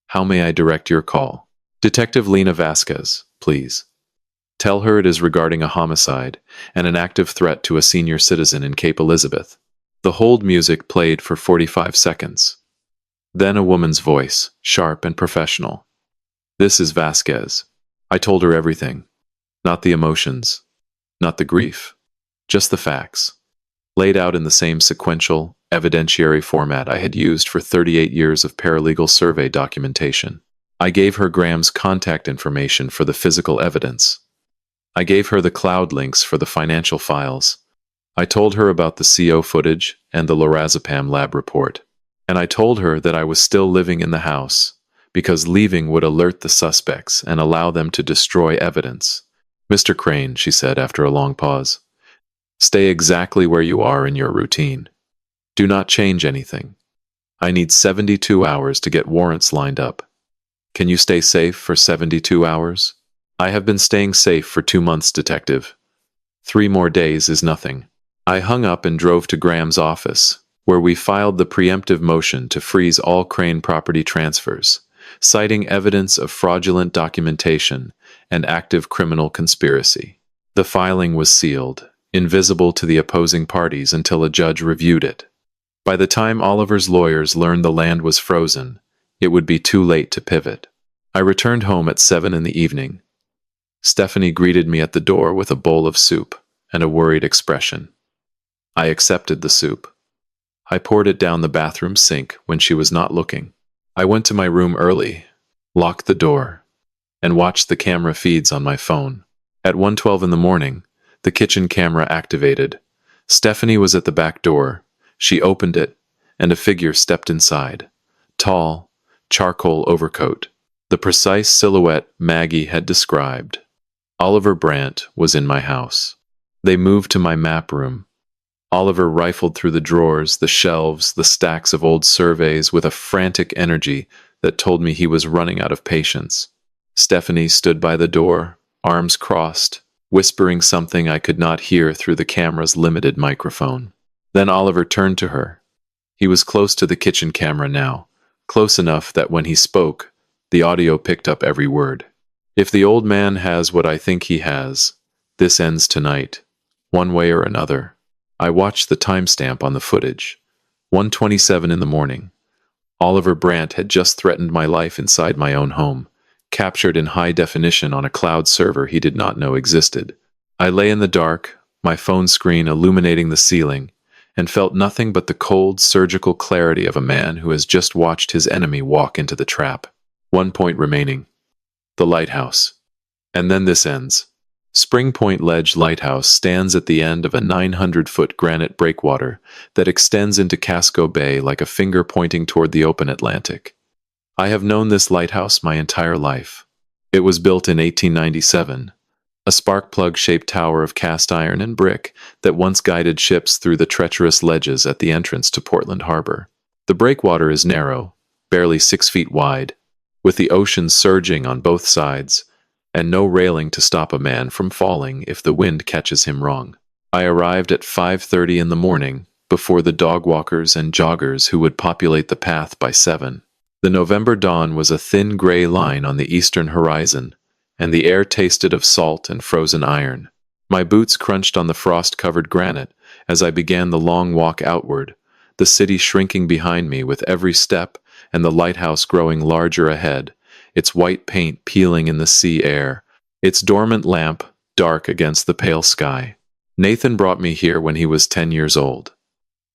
How may I direct your call?" "Detective Lena Vasquez, please. Tell her it is regarding a homicide and an active threat to a senior citizen in Cape Elizabeth." The hold music played for 45 seconds. Then a woman's voice, sharp and professional. "This is Vasquez." I told her everything. Not the emotions. Not the grief. Just the facts. Laid out in the same sequential, evidentiary format I had used for 38 years of paralegal survey documentation. I gave her Graham's contact information for the physical evidence. I gave her the cloud links for the financial files. I told her about the CO footage and the lorazepam lab report. And I told her that I was still living in the house, because leaving would alert the suspects and allow them to destroy evidence. "Mr. Crane," she said after a long pause, "stay exactly where you are in your routine. Do not change anything. I need 72 hours to get warrants lined up. Can you stay safe for 72 hours? "I have been staying safe for 2 months, Detective. 3 more days is nothing." I hung up and drove to Graham's office, where we filed the preemptive motion to freeze all Crane property transfers, citing evidence of fraudulent documentation and active criminal conspiracy. The filing was sealed, invisible to the opposing parties until a judge reviewed it. By the time Oliver's lawyers learned the land was frozen, it would be too late to pivot. I returned home at 7 in the evening. Stephanie greeted me at the door with a bowl of soup and a worried expression. I accepted the soup. I poured it down the bathroom sink when she was not looking. I went to my room early, locked the door, and watched the camera feeds on my phone. At 1:12 in the morning, the kitchen camera activated. Stephanie was at the back door. She opened it, and a figure stepped inside. Tall, charcoal overcoat. The precise silhouette Maggie had described. Oliver Brandt was in my house. They moved to my map room. Oliver rifled through the drawers, the shelves, the stacks of old surveys with a frantic energy that told me he was running out of patience. Stephanie stood by the door, arms crossed, whispering something I could not hear through the camera's limited microphone. Then Oliver turned to her. He was close to the kitchen camera now, close enough that when he spoke, the audio picked up every word. If the old man has what I think he has, this ends tonight, one way or another. I watched the timestamp on the footage. 1:27 in the morning. Oliver Brandt had just threatened my life inside my own home, captured in high definition on a cloud server he did not know existed. I lay in the dark, my phone screen illuminating the ceiling, and felt nothing but the cold, surgical clarity of a man who has just watched his enemy walk into the trap. 1 point remaining. The lighthouse. And then this ends. Spring Point Ledge Lighthouse stands at the end of a 900-foot granite breakwater that extends into Casco Bay like a finger pointing toward the open Atlantic. I have known this lighthouse my entire life. It was built in 1897, a spark plug-shaped tower of cast iron and brick that once guided ships through the treacherous ledges at the entrance to Portland Harbor. The breakwater is narrow, barely 6 feet wide, with the ocean surging on both sides, and no railing to stop a man from falling if the wind catches him wrong. I arrived at 5:30 in the morning, before the dog walkers and joggers who would populate the path by 7. The November dawn was a thin gray line on the eastern horizon, and the air tasted of salt and frozen iron. My boots crunched on the frost-covered granite as I began the long walk outward, the city shrinking behind me with every step and the lighthouse growing larger ahead, its white paint peeling in the sea air, its dormant lamp dark against the pale sky. Nathan brought me here when he was 10 years old.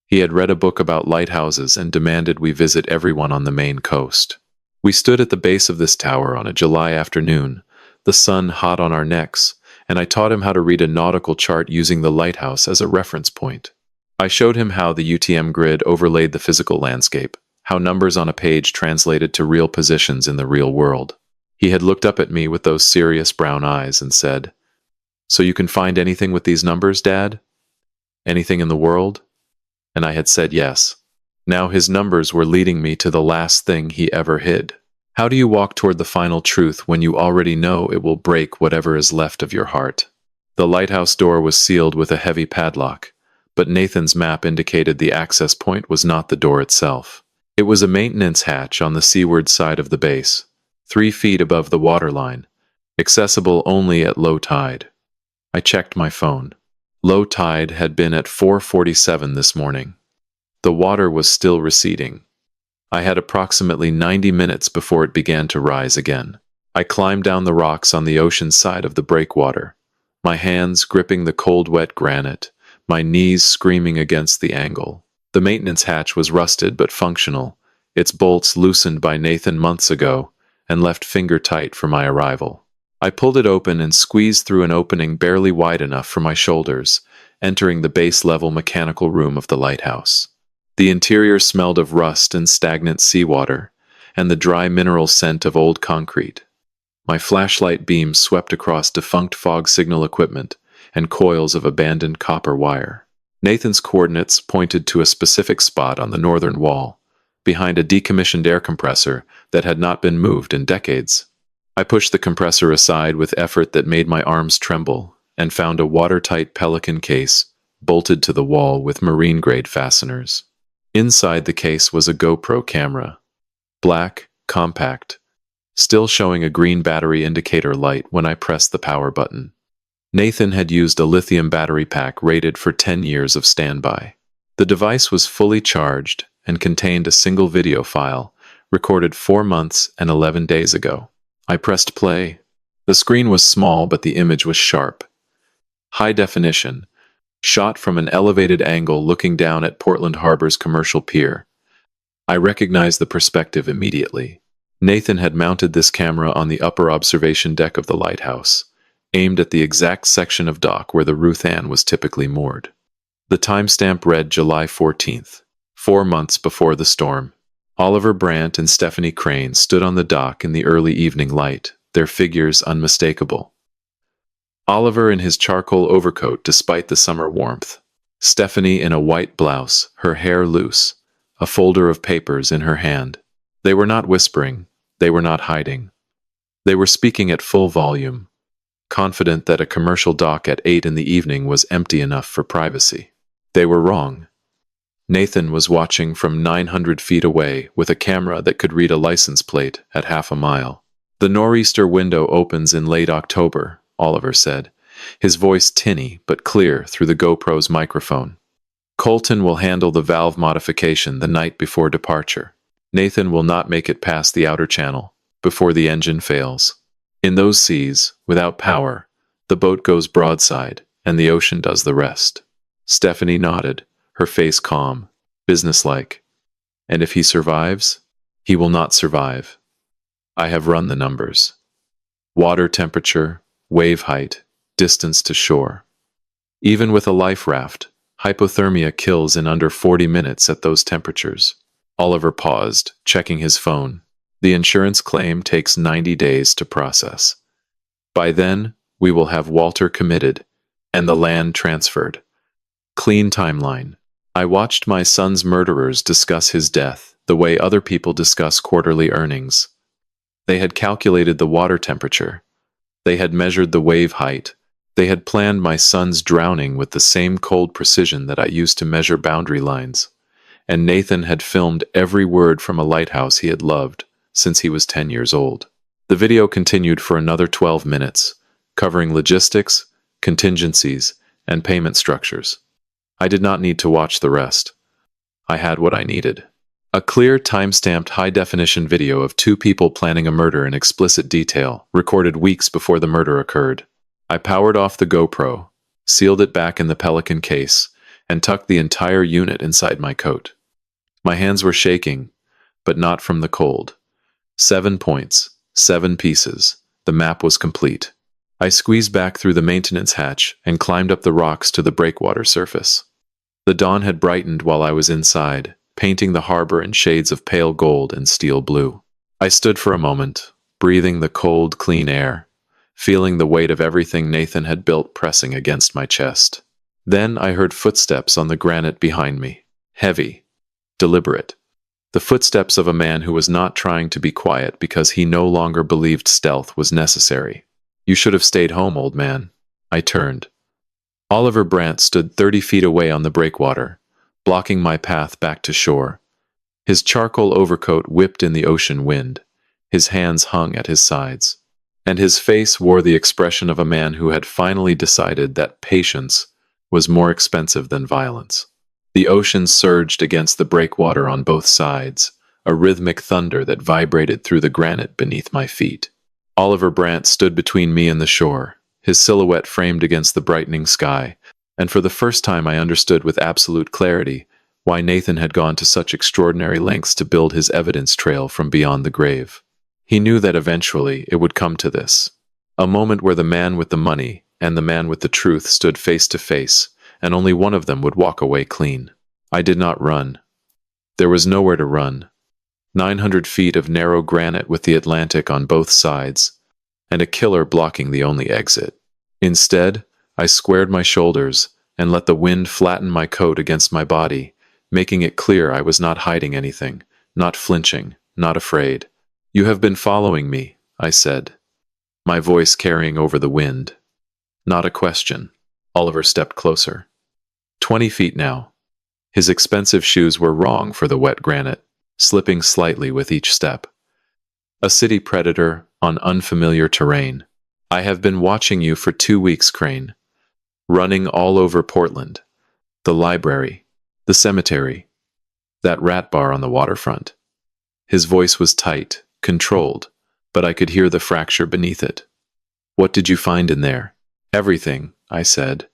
He had read a book about lighthouses and demanded we visit everyone on the Maine coast. We stood at the base of this tower on a July afternoon, the sun hot on our necks, and I taught him how to read a nautical chart using the lighthouse as a reference point. I showed him how the UTM grid overlaid the physical landscape, how numbers on a page translated to real positions in the real world. He had looked up at me with those serious brown eyes and said, "So you can find anything with these numbers, Dad? Anything in the world?" And I had said yes. Now his numbers were leading me to the last thing he ever hid. How do you walk toward the final truth when you already know it will break whatever is left of your heart? The lighthouse door was sealed with a heavy padlock, but Nathan's map indicated the access point was not the door itself. It was a maintenance hatch on the seaward side of the base, 3 feet above the waterline, accessible only at low tide. I checked my phone. Low tide had been at 4:47 this morning. The water was still receding. I had approximately 90 minutes before it began to rise again. I climbed down the rocks on the ocean side of the breakwater, my hands gripping the cold, wet granite, my knees screaming against the angle. The maintenance hatch was rusted but functional, its bolts loosened by Nathan months ago and left finger-tight for my arrival. I pulled it open and squeezed through an opening barely wide enough for my shoulders, entering the base-level mechanical room of the lighthouse. The interior smelled of rust and stagnant seawater, and the dry mineral scent of old concrete. My flashlight beams swept across defunct fog signal equipment and coils of abandoned copper wire. Nathan's coordinates pointed to a specific spot on the northern wall, behind a decommissioned air compressor that had not been moved in decades. I pushed the compressor aside with effort that made my arms tremble, and found a watertight Pelican case, bolted to the wall with marine-grade fasteners. Inside the case was a GoPro camera, black, compact, still showing a green battery indicator light when I pressed the power button. Nathan had used a lithium battery pack rated for 10 years of standby. The device was fully charged and contained a single video file, recorded 4 months and 11 days ago. I pressed play. The screen was small, but the image was sharp. High definition, shot from an elevated angle looking down at Portland Harbor's commercial pier. I recognized the perspective immediately. Nathan had mounted this camera on the upper observation deck of the lighthouse, aimed at the exact section of dock where the Ruth Ann was typically moored. The timestamp read July 14th, 4 months before the storm. Oliver Brandt and Stephanie Crane stood on the dock in the early evening light, their figures unmistakable. Oliver in his charcoal overcoat despite the summer warmth. Stephanie in a white blouse, her hair loose, a folder of papers in her hand. They were not whispering, they were not hiding. They were speaking at full volume, confident that a commercial dock at 8 in the evening was empty enough for privacy. They were wrong. Nathan was watching from 900 feet away with a camera that could read a license plate at half a mile. The nor'easter window opens in late October, Oliver said, his voice tinny but clear through the GoPro's microphone. Colton will handle the valve modification the night before departure. Nathan will not make it past the outer channel before the engine fails. In those seas, without power, the boat goes broadside and the ocean does the rest. Stephanie nodded, her face calm, businesslike. And if he survives, he will not survive. I have run the numbers. Water temperature, wave height, distance to shore. Even with a life raft, hypothermia kills in under 40 minutes at those temperatures. Oliver paused, checking his phone. The insurance claim takes 90 days to process. By then, we will have Walter committed and the land transferred. Clean timeline. I watched my son's murderers discuss his death the way other people discuss quarterly earnings. They had calculated the water temperature. They had measured the wave height. They had planned my son's drowning with the same cold precision that I used to measure boundary lines. And Nathan had filmed every word from a lighthouse he had loved since he was 10 years old. The video continued for another 12 minutes, covering logistics, contingencies, and payment structures. I did not need to watch the rest. I had what I needed. A clear, time-stamped, high-definition video of 2 people planning a murder in explicit detail, recorded weeks before the murder occurred. I powered off the GoPro, sealed it back in the Pelican case, and tucked the entire unit inside my coat. My hands were shaking, but not from the cold. 7 points, 7 pieces. The map was complete. I squeezed back through the maintenance hatch and climbed up the rocks to the breakwater surface. The dawn had brightened while I was inside, painting the harbor in shades of pale gold and steel blue. I stood for a moment, breathing the cold, clean air, feeling the weight of everything Nathan had built pressing against my chest. Then I heard footsteps on the granite behind me, heavy, deliberate. The footsteps of a man who was not trying to be quiet because he no longer believed stealth was necessary. You should have stayed home, old man. I turned. Oliver Brandt stood 30 feet away on the breakwater, blocking my path back to shore. His charcoal overcoat whipped in the ocean wind. His hands hung at his sides. And his face wore the expression of a man who had finally decided that patience was more expensive than violence. The ocean surged against the breakwater on both sides, a rhythmic thunder that vibrated through the granite beneath my feet. Oliver Brandt stood between me and the shore, his silhouette framed against the brightening sky, and for the first time I understood with absolute clarity why Nathan had gone to such extraordinary lengths to build his evidence trail from beyond the grave. He knew that eventually it would come to this, a moment where the man with the money and the man with the truth stood face to face, and only one of them would walk away clean. I did not run. There was nowhere to run. 900 feet of narrow granite with the Atlantic on both sides, and a killer blocking the only exit. Instead, I squared my shoulders and let the wind flatten my coat against my body, making it clear I was not hiding anything, not flinching, not afraid. "You have been following me," I said, my voice carrying over the wind. Not a question. Oliver stepped closer. 20 feet now. His expensive shoes were wrong for the wet granite, slipping slightly with each step. A city predator on unfamiliar terrain. I have been watching you for 2 weeks, Crane. Running all over Portland. The library. The cemetery. That rat bar on the waterfront. His voice was tight, controlled, but I could hear the fracture beneath it. What did you find in there? Everything, I said,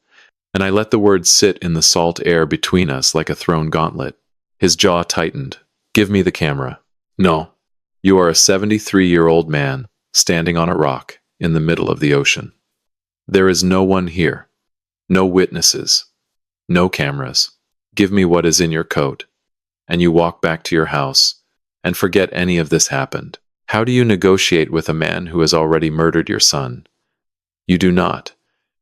and I let the words sit in the salt air between us like a thrown gauntlet. His jaw tightened. Give me the camera. No. You are a 73-year-old man, standing on a rock, in the middle of the ocean. There is no one here. No witnesses. No cameras. Give me what is in your coat. And you walk back to your house, and forget any of this happened. How do you negotiate with a man who has already murdered your son? You do not.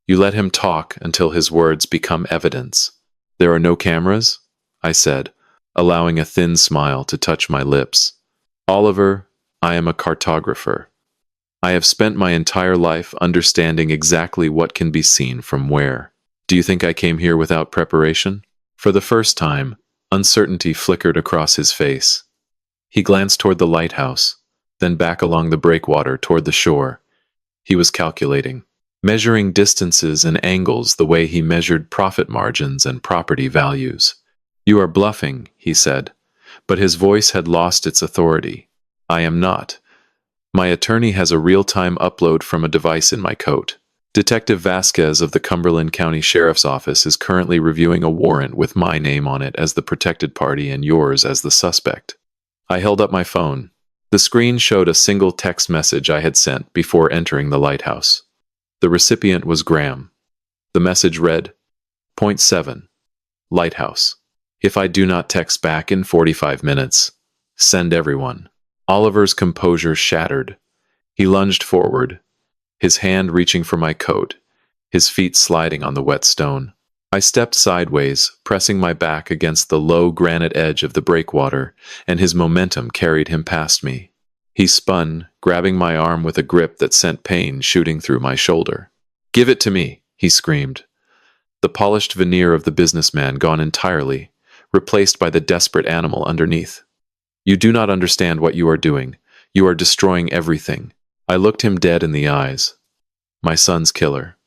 You let him talk until his words become evidence. There are no cameras? I said, allowing a thin smile to touch my lips. Oliver, I am a cartographer. I have spent my entire life understanding exactly what can be seen from where. Do you think I came here without preparation? For the first time, uncertainty flickered across his face. He glanced toward the lighthouse, then back along the breakwater toward the shore. He was calculating, measuring distances and angles the way he measured profit margins and property values. You are bluffing, he said, but his voice had lost its authority. I am not. My attorney has a real-time upload from a device in my coat. Detective Vasquez of the Cumberland County Sheriff's Office is currently reviewing a warrant with my name on it as the protected party and yours as the suspect. I held up my phone. The screen showed a single text message I had sent before entering the lighthouse. The recipient was Graham. The message read, Point 7. Lighthouse. If I do not text back in 45 minutes, send everyone. Oliver's composure shattered. He lunged forward, his hand reaching for my coat, his feet sliding on the wet stone. I stepped sideways, pressing my back against the low granite edge of the breakwater, and his momentum carried him past me. He spun, grabbing my arm with a grip that sent pain shooting through my shoulder. Give it to me, he screamed. The polished veneer of the businessman gone entirely, replaced by the desperate animal underneath. You do not understand what you are doing. You are destroying everything. I looked him dead in the eyes. My son's killer.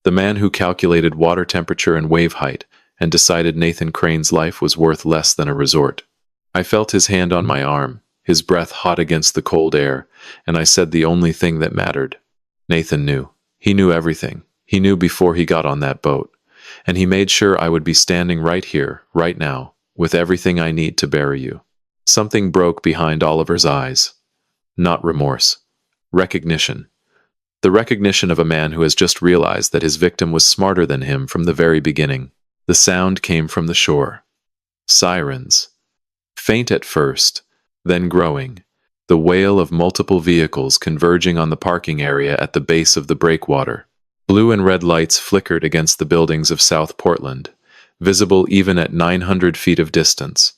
The man who calculated water temperature and wave height and decided Nathan Crane's life was worth less than a resort. I felt his hand on my arm, his breath hot against the cold air, and I said the only thing that mattered. Nathan knew. He knew everything. He knew before he got on that boat. And he made sure I would be standing right here, right now, with everything I need to bury you. Something broke behind Oliver's eyes. Not remorse. Recognition. The recognition of a man who has just realized that his victim was smarter than him from the very beginning. The sound came from the shore. Sirens. Faint at first, then growing. The wail of multiple vehicles converging on the parking area at the base of the breakwater. Blue and red lights flickered against the buildings of South Portland, visible even at 900 feet of distance.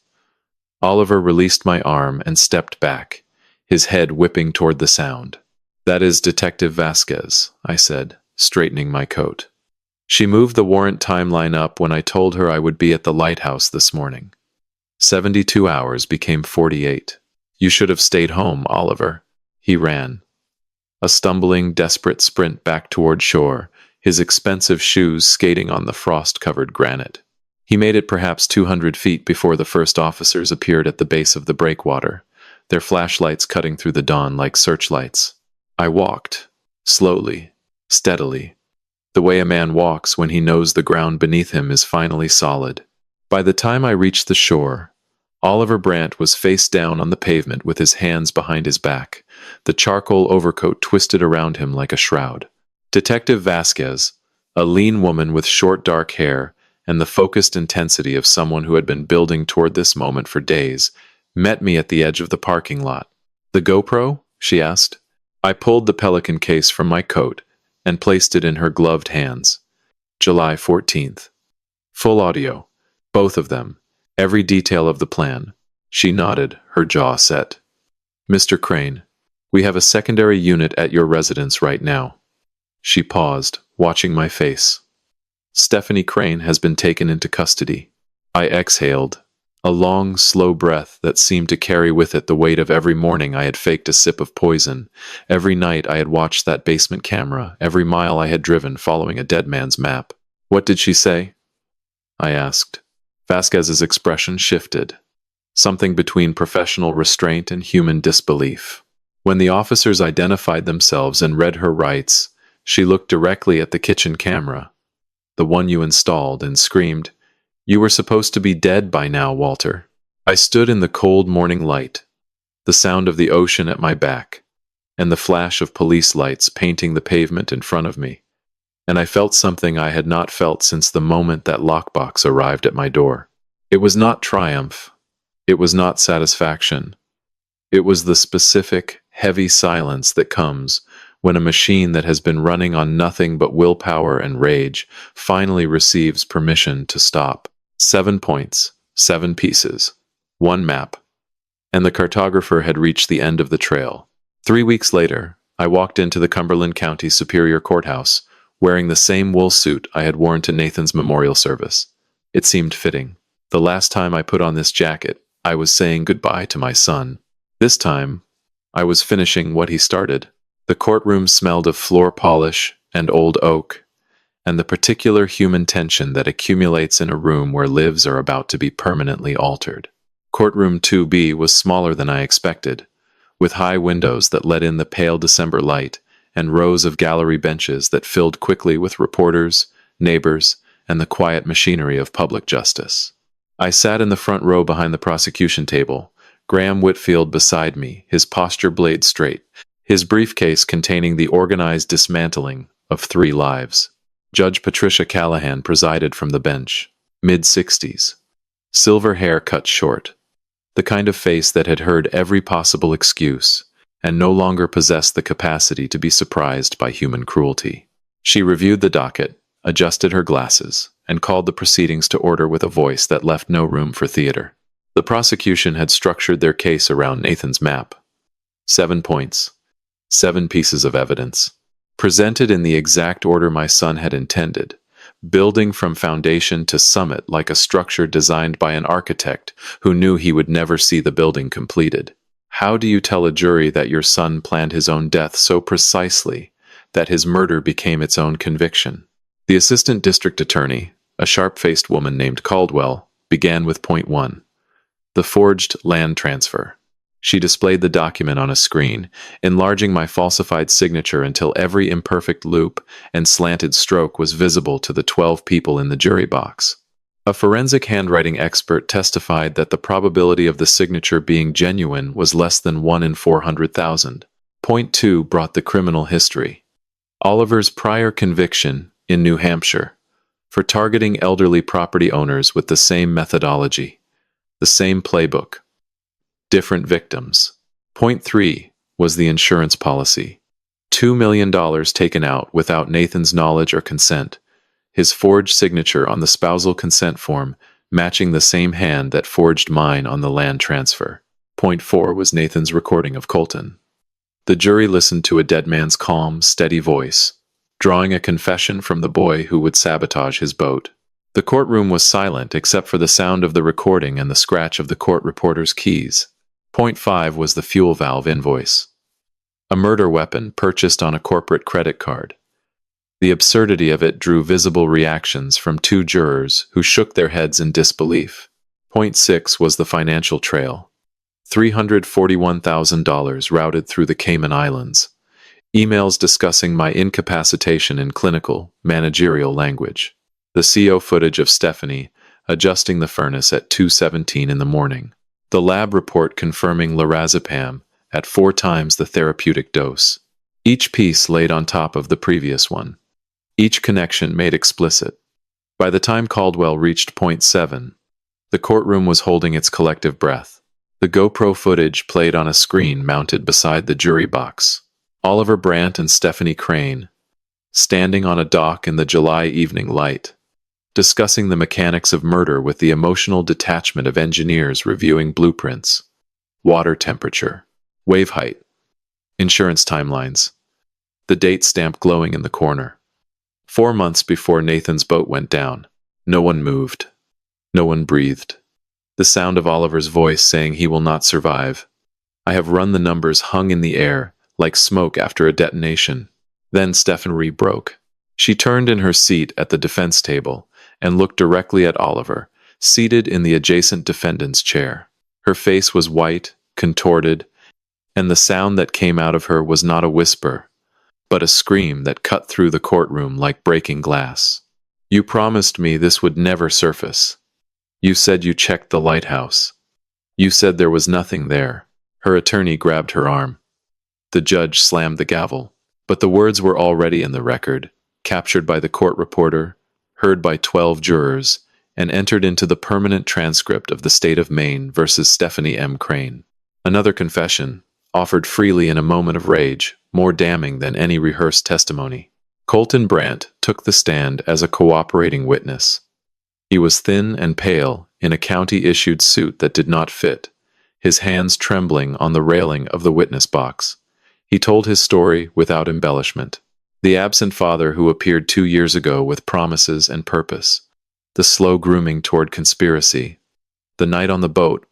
Oliver released my arm and stepped back, his head whipping toward the sound. That is Detective Vasquez, I said, straightening my coat. She moved the warrant timeline up when I told her I would be at the lighthouse this morning. 72 hours became 48. You should have stayed home, Oliver. He ran. A stumbling, desperate sprint back toward shore, his expensive shoes skating on the frost-covered granite. He made it perhaps 200 feet before the first officers appeared at the base of the breakwater, their flashlights cutting through the dawn like searchlights. I walked, slowly, steadily, the way a man walks when he knows the ground beneath him is finally solid. By the time I reached the shore, Oliver Brandt was face down on the pavement with his hands behind his back, the charcoal overcoat twisted around him like a shroud. Detective Vasquez, a lean woman with short dark hair and the focused intensity of someone who had been building toward this moment for days, met me at the edge of the parking lot. The GoPro? She asked. I pulled the Pelican case from my coat and placed it in her gloved hands. July 14th. Full audio. Both of them. Every detail of the plan. She nodded, her jaw set. Mr. Crane, we have a secondary unit at your residence right now. She paused, watching my face. Stephanie Crane has been taken into custody. I exhaled, a long, slow breath that seemed to carry with it the weight of every morning I had faked a sip of poison, every night I had watched that basement camera, every mile I had driven following a dead man's map. What did she say? I asked. Vasquez's expression shifted, something between professional restraint and human disbelief. When the officers identified themselves and read her rights, she looked directly at the kitchen camera, the one you installed, and screamed, "You were supposed to be dead by now, Walter." I stood in the cold morning light, the sound of the ocean at my back, and the flash of police lights painting the pavement in front of me, and I felt something I had not felt since the moment that lockbox arrived at my door. It was not triumph. It was not satisfaction. It was the specific, heavy silence that comes when a machine that has been running on nothing but willpower and rage finally receives permission to stop. 7 points, 7 pieces, 1 map, and the cartographer had reached the end of the trail. 3 weeks later, I walked into the Cumberland County Superior Courthouse, wearing the same wool suit I had worn to Nathan's memorial service. It seemed fitting. The last time I put on this jacket, I was saying goodbye to my son. This time, I was finishing what he started. The courtroom smelled of floor polish and old oak, and the particular human tension that accumulates in a room where lives are about to be permanently altered. Courtroom 2B was smaller than I expected, with high windows that let in the pale December light and rows of gallery benches that filled quickly with reporters, neighbors, and the quiet machinery of public justice. I sat in the front row behind the prosecution table, Graham Whitfield beside me, his posture blade straight, his briefcase containing the organized dismantling of 3 lives. Judge Patricia Callahan presided from the bench, mid-60s, silver hair cut short, the kind of face that had heard every possible excuse and no longer possessed the capacity to be surprised by human cruelty. She reviewed the docket, adjusted her glasses, and called the proceedings to order with a voice that left no room for theater. The prosecution had structured their case around Nathan's map. 7 points, 7 pieces of evidence, presented in the exact order my son had intended, building from foundation to summit like a structure designed by an architect who knew he would never see the building completed. How do you tell a jury that your son planned his own death so precisely that his murder became its own conviction? The assistant district attorney, a sharp-faced woman named Caldwell, began with point 1, the forged land transfer. She displayed the document on a screen, enlarging my falsified signature until every imperfect loop and slanted stroke was visible to the 12 people in the jury box. A forensic handwriting expert testified that the probability of the signature being genuine was less than 1 in 400,000. Point 2 brought the criminal history. Oliver's prior conviction in New Hampshire for targeting elderly property owners with the same methodology, the same playbook, different victims. Point 3 was the insurance policy. $2 million taken out without Nathan's knowledge or consent, his forged signature on the spousal consent form matching the same hand that forged mine on the land transfer. Point 4 was Nathan's recording of Colton. The jury listened to a dead man's calm, steady voice, drawing a confession from the boy who would sabotage his boat. The courtroom was silent except for the sound of the recording and the scratch of the court reporter's keys. Point 5 was the fuel valve invoice, a murder weapon purchased on a corporate credit card. The absurdity of it drew visible reactions from 2 jurors who shook their heads in disbelief. Point 6 was the financial trail. $341,000 routed through the Cayman Islands. Emails discussing my incapacitation in clinical, managerial language. The CO footage of Stephanie adjusting the furnace at 2:17 in the morning. The lab report confirming lorazepam at 4 times the therapeutic dose. Each piece laid on top of the previous one. Each connection made explicit. By the time Caldwell reached point 7, the courtroom was holding its collective breath. The GoPro footage played on a screen mounted beside the jury box. Oliver Brandt and Stephanie Crane, standing on a dock in the July evening light, discussing the mechanics of murder with the emotional detachment of engineers reviewing blueprints, water temperature, wave height, insurance timelines, the date stamp glowing in the corner. 4 months before Nathan's boat went down. No one moved. No one breathed. The sound of Oliver's voice saying he will not survive. I have run the numbers hung in the air, like smoke after a detonation. Then Stephanie broke. She turned in her seat at the defense table and looked directly at Oliver, seated in the adjacent defendant's chair. Her face was white, contorted, and the sound that came out of her was not a whisper, but a scream that cut through the courtroom like breaking glass. You promised me this would never surface. You said you checked the lighthouse. You said there was nothing there. Her attorney grabbed her arm. The judge slammed the gavel, but the words were already in the record, captured by the court reporter, heard by 12 jurors, and entered into the permanent transcript of the state of Maine versus Stephanie M. Crane. Another confession, offered freely in a moment of rage, more damning than any rehearsed testimony. Colton Brandt took the stand as a cooperating witness. He was thin and pale in a county-issued suit that did not fit, his hands trembling on the railing of the witness box. He told his story without embellishment. The absent father who appeared 2 years ago with promises and purpose. The slow grooming toward conspiracy. The night on the boat,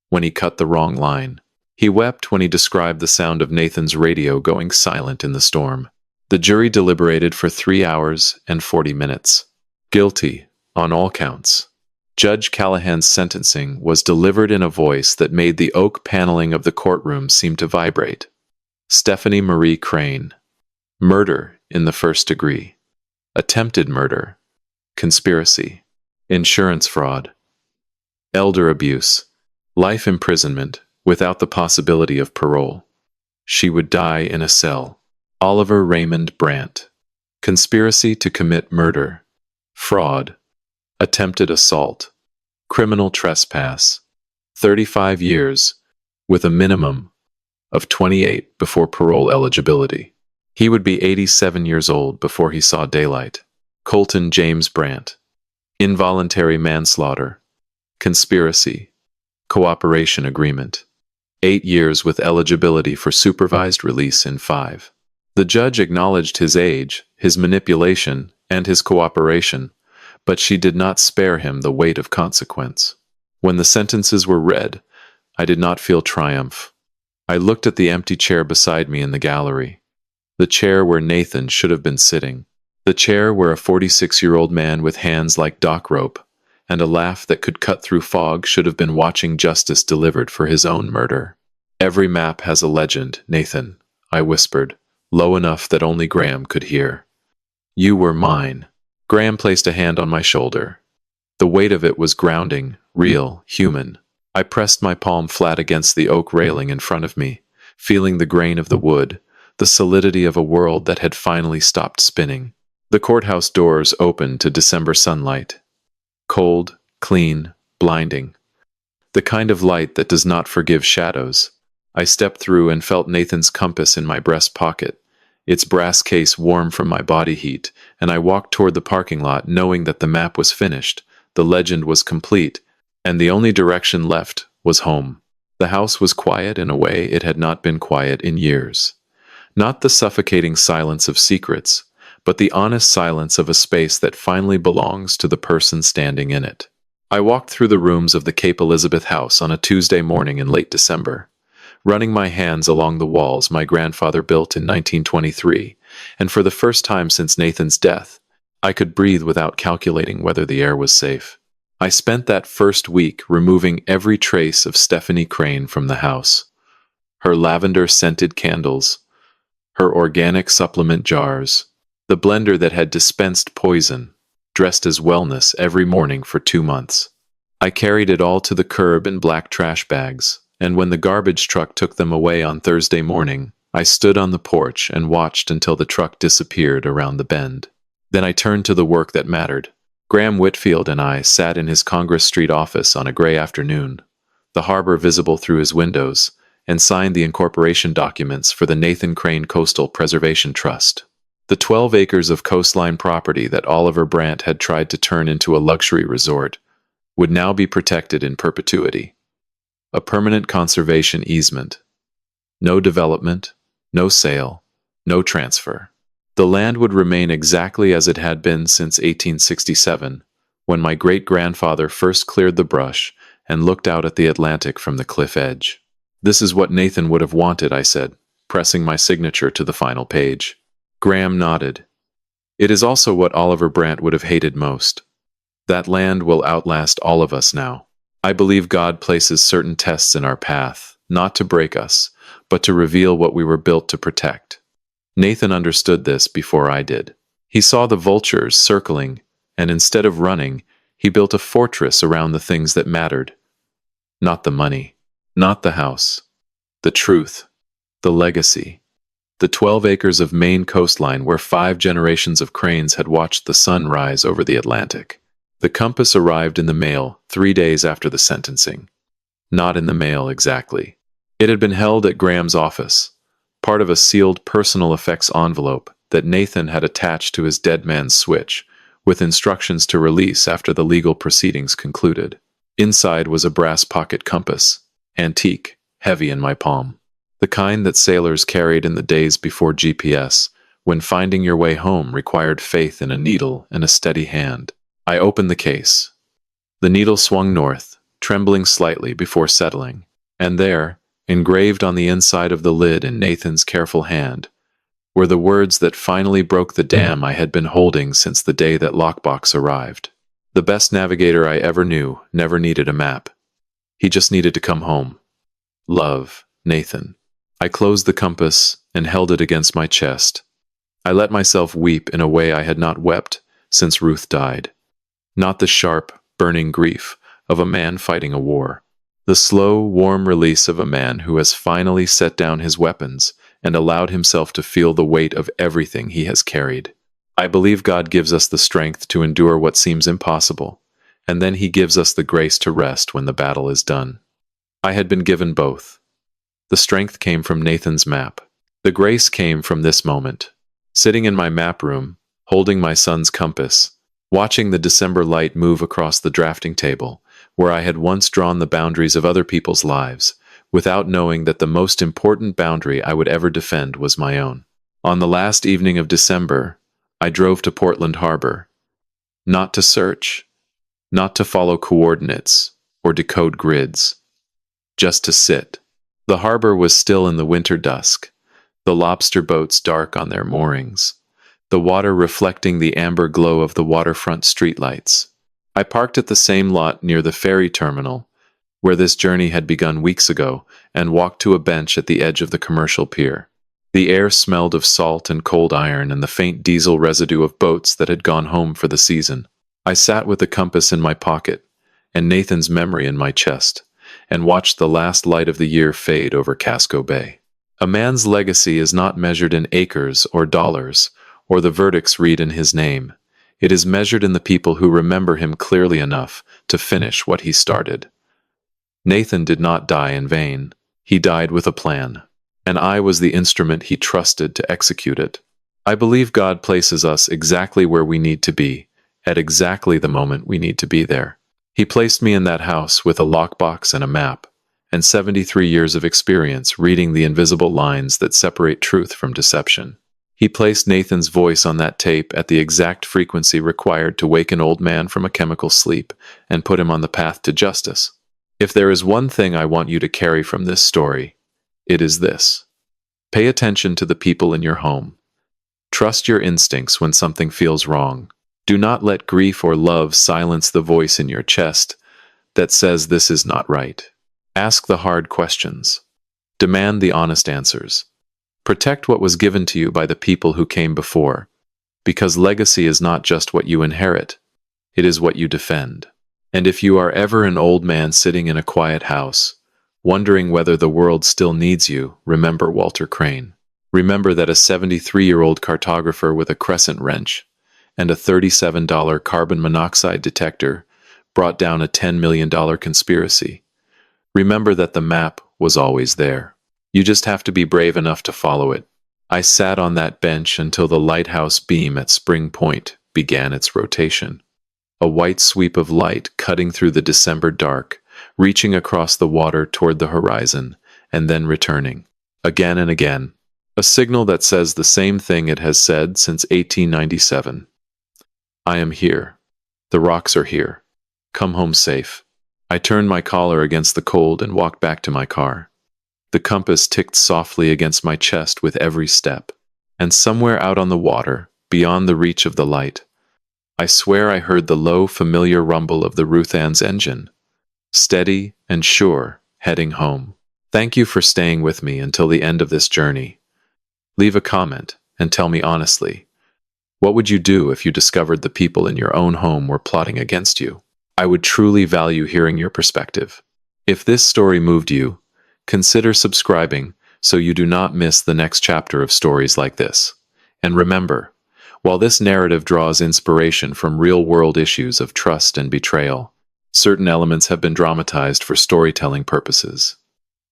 when he cut the wrong line. He wept when he described the sound of Nathan's radio going silent in the storm. The jury deliberated for 3 hours and 40 minutes. Guilty, on all counts. Judge Callahan's sentencing was delivered in a voice that made the oak paneling of the courtroom seem to vibrate. Stephanie Marie Crane. Murder in the first degree. Attempted murder. Conspiracy. Insurance fraud. Elder abuse. Life imprisonment without the possibility of parole. She would die in a cell. Oliver Raymond Brandt. Conspiracy to commit murder. Fraud. Attempted assault. Criminal trespass. 35 years, with a minimum of 28 before parole eligibility. He would be 87 years old before he saw daylight. Colton James Brandt. Involuntary manslaughter. Conspiracy. Cooperation agreement. 8 years with eligibility for supervised release in 5. The judge acknowledged his age, his manipulation, and his cooperation, but she did not spare him the weight of consequence. When the sentences were read, I did not feel triumph. I looked at the empty chair beside me in the gallery. The chair where Nathan should have been sitting. The chair where a 46-year-old man with hands like dock rope and a laugh that could cut through fog should have been watching justice delivered for his own murder. Every map has a legend, Nathan, I whispered, low enough that only Graham could hear. You were mine. Graham placed a hand on my shoulder. The weight of it was grounding, real, human. I pressed my palm flat against the oak railing in front of me, feeling the grain of the wood, the solidity of a world that had finally stopped spinning. The courthouse doors opened to December sunlight. Cold, clean, blinding. The kind of light that does not forgive shadows. I stepped through and felt Nathan's compass in my breast pocket, its brass case warm from my body heat, and I walked toward the parking lot knowing that the map was finished, the legend was complete, and the only direction left was home. The house was quiet in a way it had not been quiet in years. Not the suffocating silence of secrets, but the honest silence of a space that finally belongs to the person standing in it. I walked through the rooms of the Cape Elizabeth house on a Tuesday morning in late December, running my hands along the walls my grandfather built in 1923, and for the first time since Nathan's death, I could breathe without calculating whether the air was safe. I spent that first week removing every trace of Stephanie Crane from the house. Her lavender-scented candles, her organic supplement jars, the blender that had dispensed poison, dressed as wellness every morning for 2 months. I carried it all to the curb in black trash bags, and when the garbage truck took them away on Thursday morning, I stood on the porch and watched until the truck disappeared around the bend. Then I turned to the work that mattered. Graham Whitfield and I sat in his Congress Street office on a gray afternoon, the harbor visible through his windows, and signed the incorporation documents for the Nathan Crane Coastal Preservation Trust. The 12 acres of coastline property that Oliver Brandt had tried to turn into a luxury resort would now be protected in perpetuity. A permanent conservation easement. No development, no sale, no transfer. The land would remain exactly as it had been since 1867, when my great-grandfather first cleared the brush and looked out at the Atlantic from the cliff edge. "This is what Nathan would have wanted," I said, pressing my signature to the final page. Graham nodded. "It is also what Oliver Brant would have hated most. That land will outlast all of us now. I believe God places certain tests in our path, not to break us, but to reveal what we were built to protect." Nathan understood this before I did. He saw the vultures circling, and instead of running, he built a fortress around the things that mattered. Not the money, not the house, the truth, the legacy. The 12 acres of Maine coastline where 5 generations of cranes had watched the sun rise over the Atlantic. The compass arrived in the mail 3 days after the sentencing. Not in the mail exactly. It had been held at Graham's office, part of a sealed personal effects envelope that Nathan had attached to his dead man's switch, with instructions to release after the legal proceedings concluded. Inside was a brass pocket compass, antique, heavy in my palm. The kind that sailors carried in the days before GPS, when finding your way home required faith in a needle and a steady hand. I opened the case. The needle swung north, trembling slightly before settling, and there, engraved on the inside of the lid in Nathan's careful hand, were the words that finally broke the dam I had been holding since the day that Lockbox arrived. The best navigator I ever knew never needed a map. He just needed to come home. Love, Nathan. I closed the compass and held it against my chest. I let myself weep in a way I had not wept since Ruth died. Not the sharp, burning grief of a man fighting a war. The slow, warm release of a man who has finally set down his weapons and allowed himself to feel the weight of everything he has carried. I believe God gives us the strength to endure what seems impossible, and then He gives us the grace to rest when the battle is done. I had been given both. The strength came from Nathan's map. The grace came from this moment. Sitting in my map room, holding my son's compass, watching the December light move across the drafting table, where I had once drawn the boundaries of other people's lives, without knowing that the most important boundary I would ever defend was my own. On the last evening of December, I drove to Portland Harbor. Not to search, not to follow coordinates or decode grids, just to sit. The harbor was still in the winter dusk, the lobster boats dark on their moorings, the water reflecting the amber glow of the waterfront streetlights. I parked at the same lot near the ferry terminal, where this journey had begun weeks ago, and walked to a bench at the edge of the commercial pier. The air smelled of salt and cold iron and the faint diesel residue of boats that had gone home for the season. I sat with the compass in my pocket, and Nathan's memory in my chest, and watched the last light of the year fade over Casco Bay. A man's legacy is not measured in acres or dollars, or the verdicts read in his name. It is measured in the people who remember him clearly enough to finish what he started. Nathan did not die in vain. He died with a plan, and I was the instrument he trusted to execute it. I believe God places us exactly where we need to be, at exactly the moment we need to be there. He placed me in that house with a lockbox and a map, and 73 years of experience reading the invisible lines that separate truth from deception. He placed Nathan's voice on that tape at the exact frequency required to wake an old man from a chemical sleep and put him on the path to justice. If there is one thing I want you to carry from this story, it is this. Pay attention to the people in your home. Trust your instincts when something feels wrong. Do not let grief or love silence the voice in your chest that says this is not right. Ask the hard questions. Demand the honest answers. Protect what was given to you by the people who came before, because legacy is not just what you inherit, it is what you defend. And if you are ever an old man sitting in a quiet house, wondering whether the world still needs you, remember Walter Crane. Remember that a 73-year-old cartographer with a crescent wrench and a $37 carbon monoxide detector brought down a $10 million conspiracy. Remember that the map was always there. You just have to be brave enough to follow it. I sat on that bench until the lighthouse beam at Spring Point began its rotation. A white sweep of light cutting through the December dark, reaching across the water toward the horizon, and then returning. Again and again. A signal that says the same thing it has said since 1897. I am here. The rocks are here. Come home safe. I turned my collar against the cold and walked back to my car. The compass ticked softly against my chest with every step. And somewhere out on the water, beyond the reach of the light, I swear I heard the low, familiar rumble of the Ruth Ann's engine. Steady and sure, heading home. Thank you for staying with me until the end of this journey. Leave a comment and tell me honestly, what would you do if you discovered the people in your own home were plotting against you? I would truly value hearing your perspective. If this story moved you, consider subscribing so you do not miss the next chapter of stories like this. And remember, while this narrative draws inspiration from real-world issues of trust and betrayal, certain elements have been dramatized for storytelling purposes.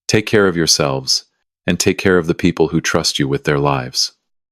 Take care of yourselves, and take care of the people who trust you with their lives.